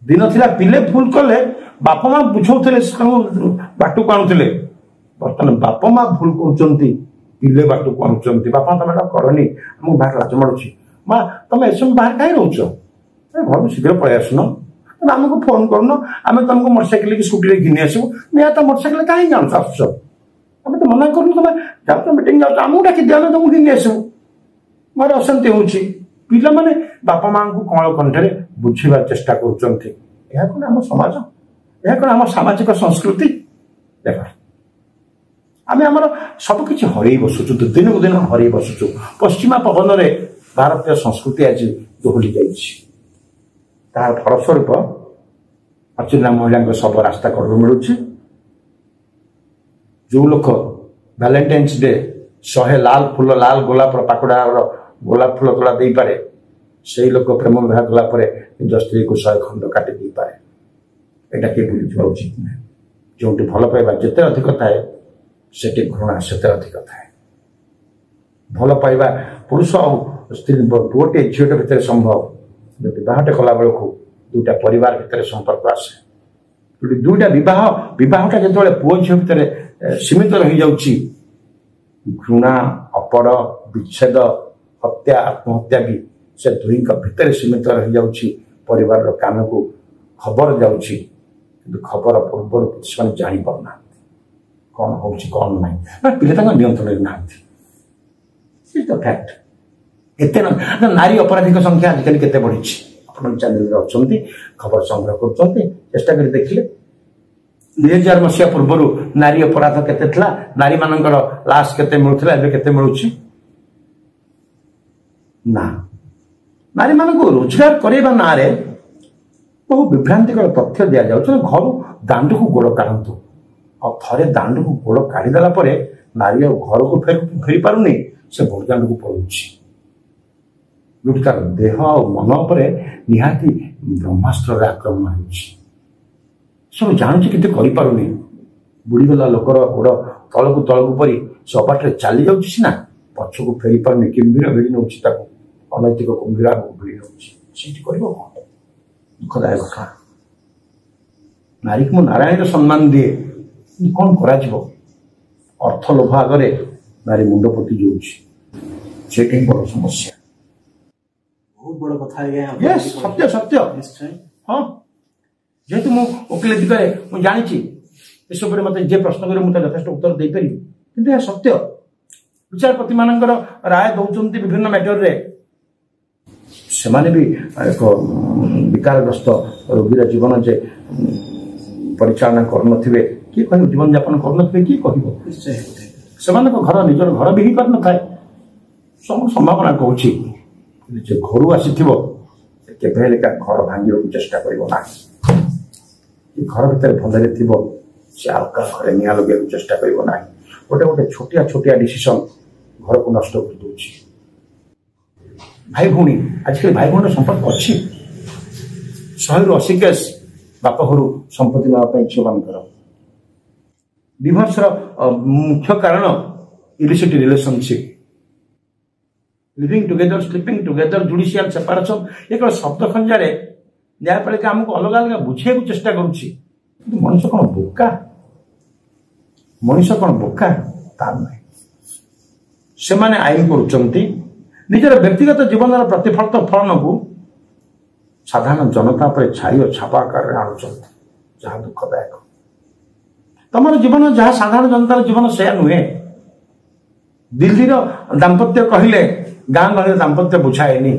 दिन थिला पिले भूल कले बापा माँ बुझाऊे बाट को आणुले बर्तमान बापा माँ भूल कर बाट को आणुंट बापा तुम करनी आमको बाहर लाज मारूँ माँ तुम ऐसे बाहर कहीं रोच घर को शीघ्र पलि आसन आमको फोन करन आम तुमको मोटरसाइकिल की स्कूटी घिनी आसू निहत मोटरसाइकिल कहीं आनुस आस आम तो मना कर तुम जाओ मीटिंग जाओ आमको डाक दिया तुमको घिनी आसू घर अशांति हो पिला माने बापा माँ को कौन कंठे बुझार चेष्टा कर समाज यह कौन आम सामाजिक संस्कृति देख आम आमर सबकि हरई बसुचु दिन को दिन हरई बसुचु पश्चिमा पवन में भारतीय संस्कृति आज दोहली तार फलस्वरूप अचुना महिला सब रास्ता कड़ मिलूँ जो लोक वैलेंटाइन्स डे 100 लाल फूल लाल गोलाप पाकुड़ा गोलाप फूल तोड़ा दे पारे से लोक प्रेम विवाह कलापर निज स्त्री को 100 खंड काटी दे पारे এটা କିଏ ଭୁଲିଯିବା ଉଚିତ ନୁହେଁ। ଯେଉଁଠି ଭଲ ପାଇବା ଯେତେ ଅଧିକ ଥାଏ ସେଠି ଘୃଣା ସେତେ ଅଧିକ ଥାଏ। ଭଲ ପାଇବା ପୁରୁଷ ଆଉ ସ୍ତ୍ରୀ ପୁଅଟେ ଝିଅଟେ ଭିତରେ ସମ୍ଭବ, ବିବାହଟେ କଲା ବେଳକୁ ଦୁଇଟା ପରିବାର ଭିତରେ ସମ୍ପର୍କ ଆସେ। ଦୁଇଟା ବିବାହଟା ଯେତେବେଳେ ପୁଅ ଝିଅ ଭିତରେ ସୀମିତ ରହିଯାଉଛି, ଘୃଣା, ଅପର, ବିଚ୍ଛେଦ, ହତ୍ୟା, ଆତ୍ମହତ୍ୟା ବି ସେ ଦୁହିଁଙ୍କ ଭିତରେ ସୀମିତ ରହିଯାଉଛି। ପରିବାରର କାନକୁ ଖବର ଯାଉଛି, କିନ୍ତୁ ଖବର ପୂର୍ବରୁ ସେମାନେ ଜାଣିପାରୁନାହାନ୍ତି କ'ଣ ହଉଛି କ'ଣ ନାହିଁ, ପିଲା ତାଙ୍କ ନିୟନ୍ତ୍ରଣରେ ନାହାନ୍ତି। ଫ୍ୟାକ୍ଟ। ଏତେ ନାରୀ ଅପରାଧୀଙ୍କ ସଂଖ୍ୟା ଆଜିକାଲି କେତେ ବଢିଛି? ଆପଣ ଚ୍ୟାନେଲରେ ଅଛନ୍ତି, ଖବର ସଂଗ୍ରହ କରୁଛନ୍ତି, ଚେଷ୍ଟା କରି ଦେଖିଲେ 2000 ମସିହା ପୂର୍ବରୁ ନାରୀ ଅପରାଧ କେତେ ଥିଲା, ନାରୀ ମାନଙ୍କର ଲାଶ କେତେ ମିଳୁଥିଲା, ଏବେ କେତେ ମିଳୁଛି? ନା, ନାରୀ ମାନଙ୍କୁ ରୋଜଗାର କରିବା ନାଁରେ ବହୁ ବିଭ୍ରାନ୍ତିକର ତଥ୍ୟ ଦିଆଯାଉଛି। ଘରୁ ଦାଣ୍ଡକୁ ଗୋଡ଼ କାଢନ୍ତୁ, ଆଉ ଥରେ ଦାଣ୍ଡକୁ ଗୋଡ଼ କାଢିଦେଲା ପରେ ନାରୀ ଆଉ ଘରକୁ ଫେରି ପାରୁନି, ସେ ବଡ଼ଦାଣ୍ଡକୁ ପଳଉଛି। ଯୋଉଠି ତାର ଦେହ ଆଉ ମନ ଉପରେ ନିହାତି ବ୍ରହ୍ମାସ୍ତ୍ରରେ ଆକ୍ରମଣ ହେଉଛି। ସବୁ ଜାଣୁଛି କିନ୍ତୁ କରିପାରୁନି। ବୁଡ଼ିଗଲା ଲୋକର ଗୋଡ଼ ତଳକୁ ପରି ସେ ଅବାଟରେ ଚାଲି ଯାଉଛି ସିନା, ପଛକୁ ଫେରି ପାରୁନି। କୁମ୍ଭୀର ଭିଡ଼ି ନେଉଛି ତାକୁ, ଅନୈତିକ କୁମ୍ଭୀର ଆଗକୁ ଭିଡ଼ି ନେଉଛି। ସେଇଠି କରିବ କ'ଣ? ଦୁଃଖଦାୟକ ଘଟଣା। ନାରୀକୁ ମୁଁ ନାରାୟଣର ସମ୍ମାନ ଦିଏ, କିନ୍ତୁ କ'ଣ କରାଯିବ? ଅର୍ଥ ଲୋଭ ଆଗରେ ନାରୀ ମୁଣ୍ଡ ପୋତି ଯାଉଛି, ସେଇଟା ହିଁ ବଡ଼ ସମସ୍ୟା। ବହୁତ ବଡ଼ କଥା ଆଜ୍ଞା। ସତ୍ୟ ସତ୍ୟ ନିଶ୍ଚୟ। ହଁ, ଯେହେତୁ ମୁଁ ଓକିଲ ଦିଗରେ ମୁଁ ଜାଣିଛି ଏସବୁରେ ମୋତେ ଯିଏ ପ୍ରଶ୍ନ କରେ ମୁଁ ତାର ଯଥେଷ୍ଟ ଉତ୍ତର ଦେଇପାରିବି, କିନ୍ତୁ ଏହା ସତ୍ୟ। ବିଚାରପତି ମାନଙ୍କର ରାୟ ଦଉଛନ୍ତି ବିଭିନ୍ନ ମ୍ୟାଟରରେ, ସେମାନେ ବି ଏକ ବିକାରଗ୍ରସ୍ତ ରୋଗୀର ଜୀବନ ଯେ ପରିଚାଳନା କରୁନଥିବେ, କିଏ କହିବ? ଜୀବନଯାପନ କରୁନଥିବେ, କିଏ କହିବ? ସେମାନଙ୍କ ନିଜର ଘର ବି ହେଇପାରିନଥାଏ। ସବୁ ସମ୍ଭାବନା କହୁଛି, ଯେ ଘରୁ ଆସିଥିବ କେବେ ହେଲେ ଘର ଭାଙ୍ଗିବାକୁ ଚେଷ୍ଟା କରିବ ନାହିଁ। ଘର ଭିତରେ ଭଲରେ ଥିବ, ସେ ଆଉ କାହା ଘରେ ନିଆଁ ଲଗେଇବାକୁ ଚେଷ୍ଟା କରିବ ନାହିଁ। ଗୋଟେ ଛୋଟିଆ ଡିସିସନ ଘରକୁ ନଷ୍ଟ କରିଦେଉଛି। ଭାଇ ଭଉଣୀ, ଆଜିକାଲି ଭାଇ ଭଉଣୀର ସମ୍ପର୍କ ଅଛି। 100ରୁ 80 କେସ୍ ବାପ ଘରୁ ସମ୍ପତ୍ତି ନେବା ପାଇଁ ଝିଅମାନଙ୍କର। ଡିଭୋର୍ସର ମୁଖ୍ୟ କାରଣ illicit relationship. Living together, sleeping together, judicial separation, ଏ କେବଳ ଶବ୍ଦ ଖଞ୍ଜାରେ ନ୍ୟାୟପାଳିକା ଆମକୁ ଅଲଗା ଅଲଗା ବୁଝେଇବାକୁ ଚେଷ୍ଟା କରୁଛି। କିନ୍ତୁ ମଣିଷ କ'ଣ ବୋକା? ତା ନୁହେଁ। ସେମାନେ ଆଇନ କରୁଛନ୍ତି, ନିଜର ବ୍ୟକ୍ତିଗତ ଜୀବନର ପ୍ରତିଫଳନକୁ ସାଧାରଣ ଜନତା ଉପରେ ଛାଇ ଓ ଛାପ ଆକାରରେ ଆଣୁଛନ୍ତି, ଯାହା ଦୁଃଖଦାୟକ। ତମର ଜୀବନ ଯାହା ସାଧାରଣ ଜନତାର ଜୀବନ ସେୟା ନୁହେଁ। ଦିଲ୍ଲୀର ଦାମ୍ପତ୍ୟ କହିଲେ ଗାଁ ଗହଳିର ଦାମ୍ପତ୍ୟ ବୁଝାଏନି।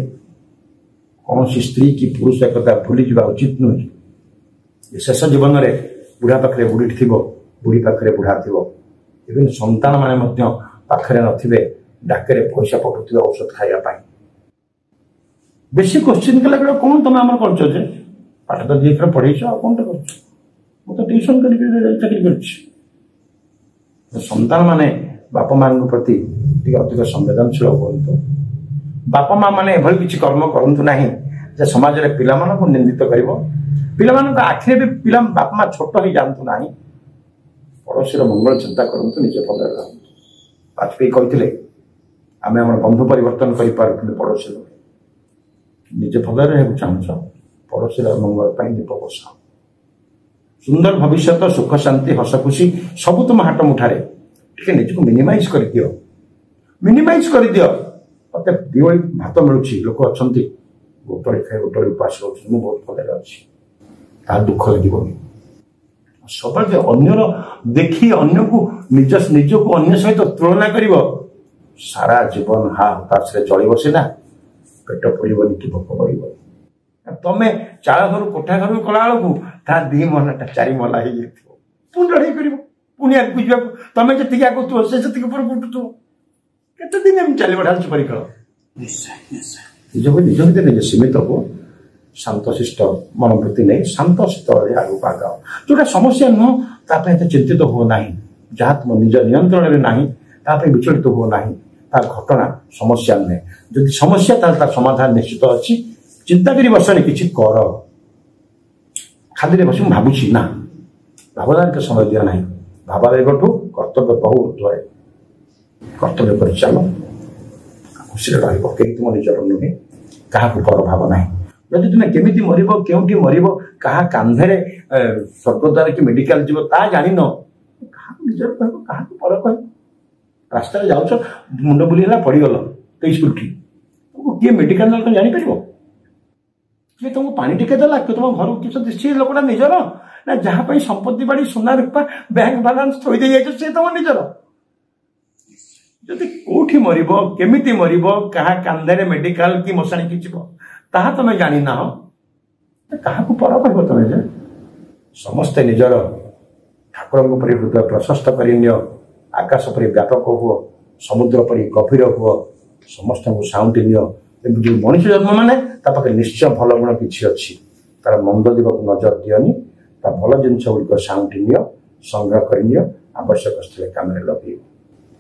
କୌଣସି ସ୍ତ୍ରୀ କି ପୁରୁଷ ଏକଥା ଭୁଲିଯିବା ଉଚିତ ନୁହେଁ। ଶେଷ ଜୀବନରେ ବୁଢ଼ା ପାଖରେ ବୁଢ଼ୀ ଥିବ, ବୁଢ଼ୀ ପାଖରେ ବୁଢ଼ା ଥିବ। ଇଭେନ୍ ସନ୍ତାନ ମାନେ ମଧ୍ୟ ପାଖରେ ନଥିବେ, ଡାକରେ ପଇସା ପଠଉଥିବେ ଔଷଧ ଖାଇବା ପାଇଁ। ବେଶୀ କୋଶ୍ଚିନ୍ କଲା ବେଳେ କ'ଣ ତମେ ଆମର କରୁଛ ଯେ? ପାଠ ତ ଦିଏଥର ପଢେଇଛ, ଆଉ କ'ଣଟା କରୁଛ? ମୁଁ ତ ଟ୍ୟୁସନ କରିକି ଚାକିରି କରିଛି। ସନ୍ତାନ ମାନେ ବାପା ମାଙ୍କ ପ୍ରତି ଟିକେ ଅଧିକ ସମ୍ବେଦନଶୀଳ ହୁଅନ୍ତୁ। ବାପା ମା ମାନେ ଏଭଳି କିଛି କର୍ମ କରନ୍ତୁ ନାହିଁ ଯେ ସମାଜରେ ପିଲାମାନଙ୍କୁ ନିନ୍ଦିତ କରିବ। ପିଲାମାନଙ୍କ ଆଖିରେ ବି ବାପା ମା ଛୋଟ ହେଇଯାଆନ୍ତୁ ନାହିଁ। ପଡ଼ୋଶୀର ମଙ୍ଗଳ ଚିନ୍ତା କରନ୍ତୁ, ନିଜ ଭଲରେ ରହନ୍ତୁ। ବାଜପେୟୀ କହିଥିଲେ, ଆମେ ଆମର ବନ୍ଧୁ ପରିବର୍ତ୍ତନ କରିପାରୁ, କିନ୍ତୁ ପଡ଼ୋଶୀ ନୁହେଁ। ନିଜେ ଭଲରେ ରହିବାକୁ ଚାହୁଁଛ, ପଡ଼ୋଶୀର ମଙ୍ଗଳ ପାଇଁ ଦୀପ ବସାଅ। ସୁନ୍ଦର ଭବିଷ୍ୟତ, ସୁଖ ଶାନ୍ତି, ହସ ଖୁସି ସବୁ ତୁମ ହାଟ ମୁଠାରେ। ଟିକେ ନିଜକୁ ମିନିମାଇଜ କରିଦିଅ। ମତେ ଦିଓଳି ଭାତ ମିଳୁଛି, ଲୋକ ଅଛନ୍ତି ଗୋଟଳି ଖାଇ ଗୋଟଳି ଉପାସ ରହୁଛନ୍ତି, ମୁଁ ବହୁତ ଭଲରେ ଅଛି, ତାହା ଦୁଃଖ ଲାଗିବନି। ସବୁବେଳେ ଅନ୍ୟର ଦେଖି ଅନ୍ୟକୁ ନିଜକୁ ଅନ୍ୟ ସହିତ ତୁଳନା କରିବ, ସାରା ଜୀବନ ହତାଶରେ ଚଳିବ ସିନା, ପେଟ ପୁରିବନି କି ଭୋକ କରିବନି। ତମେ ଚାଳ ଘରୁ କୋଠା ଘରକୁ କଲା ବେଳକୁ ତା 2 ମହଲାଟା 4 ମହଲା ହେଇଯାଇଥିବ। ପୁଣି ଲଢ଼େଇ କରିବ, ପୁଣି ଆଗକୁ ଯିବାକୁ। ତମେ ଯେତିକି ଆଗୁଥିବ ସେ ସେତିକି ଉପରେ ଉଠୁଥିବ। କେତେ ଦିନ ଏମିତି ଚାଲିବ ଢାଞ୍ଚ ପରିକଳ? ନିଜ ଭିତରେ ନିଜେ ସୀମିତ ହୁଅ। ଶାନ୍ତଶିଷ୍ଟ ମନୋବୃତ୍ତି ନେଇ ଶାନ୍ତ ଶୀତରେ ଆଗକୁ ଆଗାଅ। ଯୋଉଟା ସମସ୍ୟା ନୁହଁ ତା ପାଇଁ ଏତେ ଚିନ୍ତିତ ହୁଅ ନାହିଁ। ଯାହା ତୁମ ନିଜ ନିୟନ୍ତ୍ରଣରେ ନାହିଁ ତା ପାଇଁ ବିଚଳିତ ହୁଅ ନାହିଁ। ତା ଘଟଣା ସମସ୍ୟା ନୁହେଁ। ଯଦି ସମସ୍ୟା, ତାହେଲେ ତାର ସମାଧାନ ନିଶ୍ଚିତ ଅଛି। ଚିନ୍ତା କରି ବସନି, କିଛି କର। ଖାଲିରେ ବସି ମୁଁ ଭାବୁଛି ନା ଭାବନାରେ ସମୟ ଦିଅ ନାହିଁ ଭାବାବେଗଠୁ କର୍ତ୍ତବ୍ୟ ବହୁ ଉର୍ଦ୍ଧ୍ୱରେ କର୍ତ୍ତବ୍ୟ କରି ଚାଲ ଖୁସିରେ ରହିବ କେହି ତୁମ ନିଜର ନୁହେଁ କାହାକୁ ପର ଭାବ ନାହିଁ ଯଦି ତୁମେ କେମିତି ମରିବ କେଉଁଠି ମରିବ କାହା କାନ୍ଧରେ ସ୍ୱର୍ଗଦ୍ୱାର କି ମେଡିକାଲ ଯିବ ତାହା ଜାଣିନ କାହାକୁ ନିଜର କହିବ କାହାକୁ ପର କହିବ ରାସ୍ତାରେ ଯାଉଛ ମୁଣ୍ଡ ବୁଲିଗଲା ପଡ଼ିଗଲ 23 ଫୁଟ ତୁମକୁ କିଏ ମେଡିକାଲ ନେଲା ଜାଣିପାରିବ କିଏ ତୁମକୁ ପାଣି ଟିକେ ଦେଲା କିଏ ତୁମ ଘରକୁ କିଛି ଦିଶି ଲୋକଟା ନିଜର ନା ଯାହା ପାଇଁ ସମ୍ପତ୍ତି ବାଡ଼ି ସୁନା ରୂପା ବ୍ୟାଙ୍କ ବାଲାନ୍ସ ଥୋଇ ଦେଇଯାଇଛ ସେ ତୁମ ନିଜର ଯଦି କୋଉଠି ମରିବ କେମିତି ମରିବ କାହା କାନ୍ଧରେ ମେଡିକାଲ କି ମଶାଣିକି ଯିବ ତାହା ତମେ ଜାଣିନାହ କାହାକୁ ପର କହିବ ତମେ ଯେ ସମସ୍ତେ ନିଜର ଠାକୁରଙ୍କ ପରି ହୃଦୟ ପ୍ରଶସ୍ତ କରି ନିଅ ଆକାଶ ପରି ବ୍ୟାପକ ହୁଅ ସମୁଦ୍ର ପରି ଗଭୀର ହୁଅ ସମସ୍ତଙ୍କୁ ସାଉଁଟି ନିଅ କିନ୍ତୁ ଯେଉଁ ମଣିଷ ଜନ୍ମ ମାନେ ତା ପାଖରେ ନିଶ୍ଚୟ ଭଲ ଗୁଣ କିଛି ଅଛି ତାର ମନ୍ଦ ଦିଗକୁ ନଜର ଦିଅନି ତା ଭଲ ଜିନିଷ ଗୁଡ଼ିକ ସାଉଁଟି ନିଅ ସଂଗ୍ରହ କରି ନିଅ ଆବଶ୍ୟକ ସ୍ଥଳେ କାମରେ ଲଗେଇବ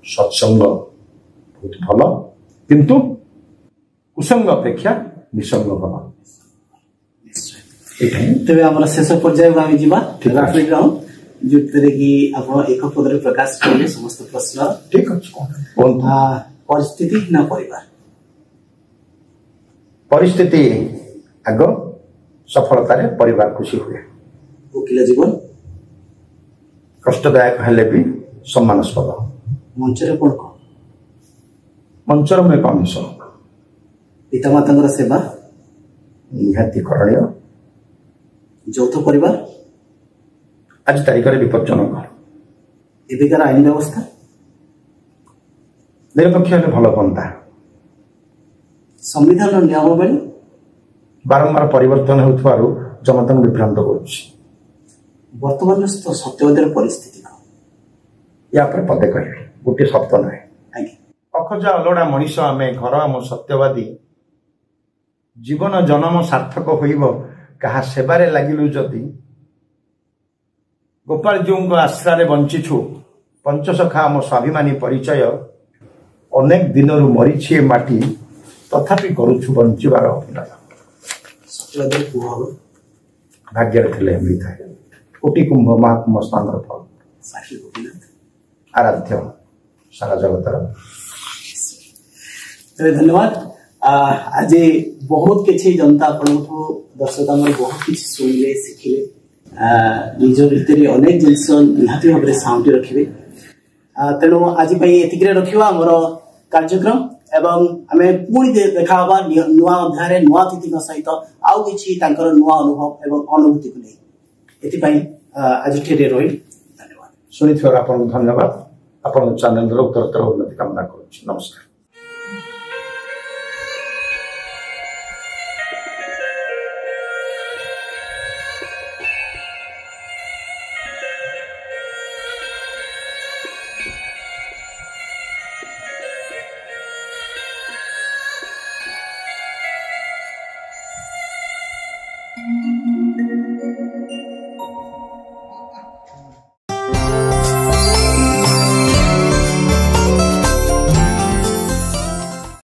ସତ୍ସଙ୍ଗ ବହୁତ ଭଲ କିନ୍ତୁ କୁସଙ୍ଗ ଅପେକ୍ଷା ନିସଙ୍ଗ ଭଲ ତେବେ ଆମର ଶେଷ ପର୍ଯ୍ୟାୟକୁ ଆମେ ଯିବା ରାଫିଡ୍ ରାଉଣ୍ଡ ଯୋଉଥିରେ କି ଆପଣ ଏକ ପଦରେ ପ୍ରକାଶ କରିବେ ସମସ୍ତ ପ୍ରଶ୍ନ ଠିକ ଅଛି ପରିସ୍ଥିତି ନା ପରିବାର ପରିସ୍ଥିତି ଆଗ ସଫଳତାରେ ପରିବାର ଖୁସି ହୁଏ ଓକିଲ ଜୀବନ କଷ୍ଟଦାୟକ ହେଲେ ବି ସମ୍ମାନସ୍ପଦ ମଞ୍ଚରେ କଣ କଣ ମଞ୍ଚର ମୁଁ ଏକ ଅଂଶ ପିତାମାତାଙ୍କର ସେବା ନିହାତି କରଣୀୟ ଯୌଥ ପରିବାର ଆଜି ତାରିଖରେ ବିପଜ୍ଜନକ ଏବେକାର ଆଇନ ବ୍ୟବସ୍ଥା ନିରପେକ୍ଷ ହେଲେ ଭଲ ହୁଅନ୍ତା ସମ୍ବିଧାନର ନିୟମାବଳୀ ବାରମ୍ବାର ପରିବର୍ତ୍ତନ ହେଉଥିବାରୁ ଜନତାଙ୍କୁ ବିଭ୍ରାନ୍ତ କରୁଛି ବର୍ତ୍ତମାନର ସତ୍ୟବାଦୀର ପରିସ୍ଥିତି କଣ ୟା ଉପରେ ପଦେ କହିବି ଗୋଟିଏ ଶବ୍ଦ ନୁହେଁ ଆଜ୍ଞା ଅଖୋଜା ଅଲୋଡ଼ା ମଣିଷ ଆମେ ଘର ଆମ ସତ୍ୟବାଦୀ ଜୀବନ ଜନମ ସାର୍ଥକ ହୋଇବ କାହା ସେବାରେ ଲାଗିଲୁ ଯଦି ଗୋପାଳ ଜୀଉଙ୍କ ଆଶ୍ରାରେ ବଞ୍ଚିଛୁ ପଞ୍ଚସଖା ଆମ ସ୍ୱାଭିମାନୀ ପରିଚୟ ଅନେକ ଦିନରୁ ମରିଛି ଏ ମାଟି ତଥାପି କରୁଛୁ ବଞ୍ଚିବାର ଅଭିନୟ ଭାଗ୍ୟରେ ଥିଲେ ମିଳିଥାଏ କୋଟି କୁମ୍ଭ ମହାକୁମ୍ଭ ସ୍ଥାନର ଫଳ ଆରାଧ୍ୟ ସାରା ଜଗତର ଧନ୍ୟବାଦ ଆଜି ବହୁତ କିଛି ଜନତା ଆପଣଙ୍କୁ ଦର୍ଶକ ଆମର ବହୁତ କିଛି ଶୁଣିଲେ ଶିଖିଲେ ନିଜ ଭିତରେ ଅନେକ ଜିନିଷ ନିହାତି ଭାବରେ ସାଉଁଟି ରଖିବେ ତେଣୁ ଆଜି ପାଇଁ ଏତିକିରେ ରଖିବା ଆମର କାର୍ଯ୍ୟକ୍ରମ ଏବଂ ଆମେ ପୁଣି ଦେଖା ହବା ନୂଆ ଅଧ୍ୟାୟରେ ନୂଆ ଅତିଥିଙ୍କ ସହିତ ଆଉ କିଛି ତାଙ୍କର ନୂଆ ଅନୁଭବ ଏବଂ ଅନୁଭୂତିକୁ ନେଇ ଏଥିପାଇଁ ଆଜି ଠିରେ ରହିଲି ଧନ୍ୟବାଦ ଶୁଣିଥିବାରୁ ଆପଣଙ୍କୁ ଧନ୍ୟବାଦ ଆପଣଙ୍କ ଚ୍ୟାନେଲର ଉତ୍ତରୋତ୍ତର ଉନ୍ନତି କାମନା କରୁଛି ନମସ୍କାର।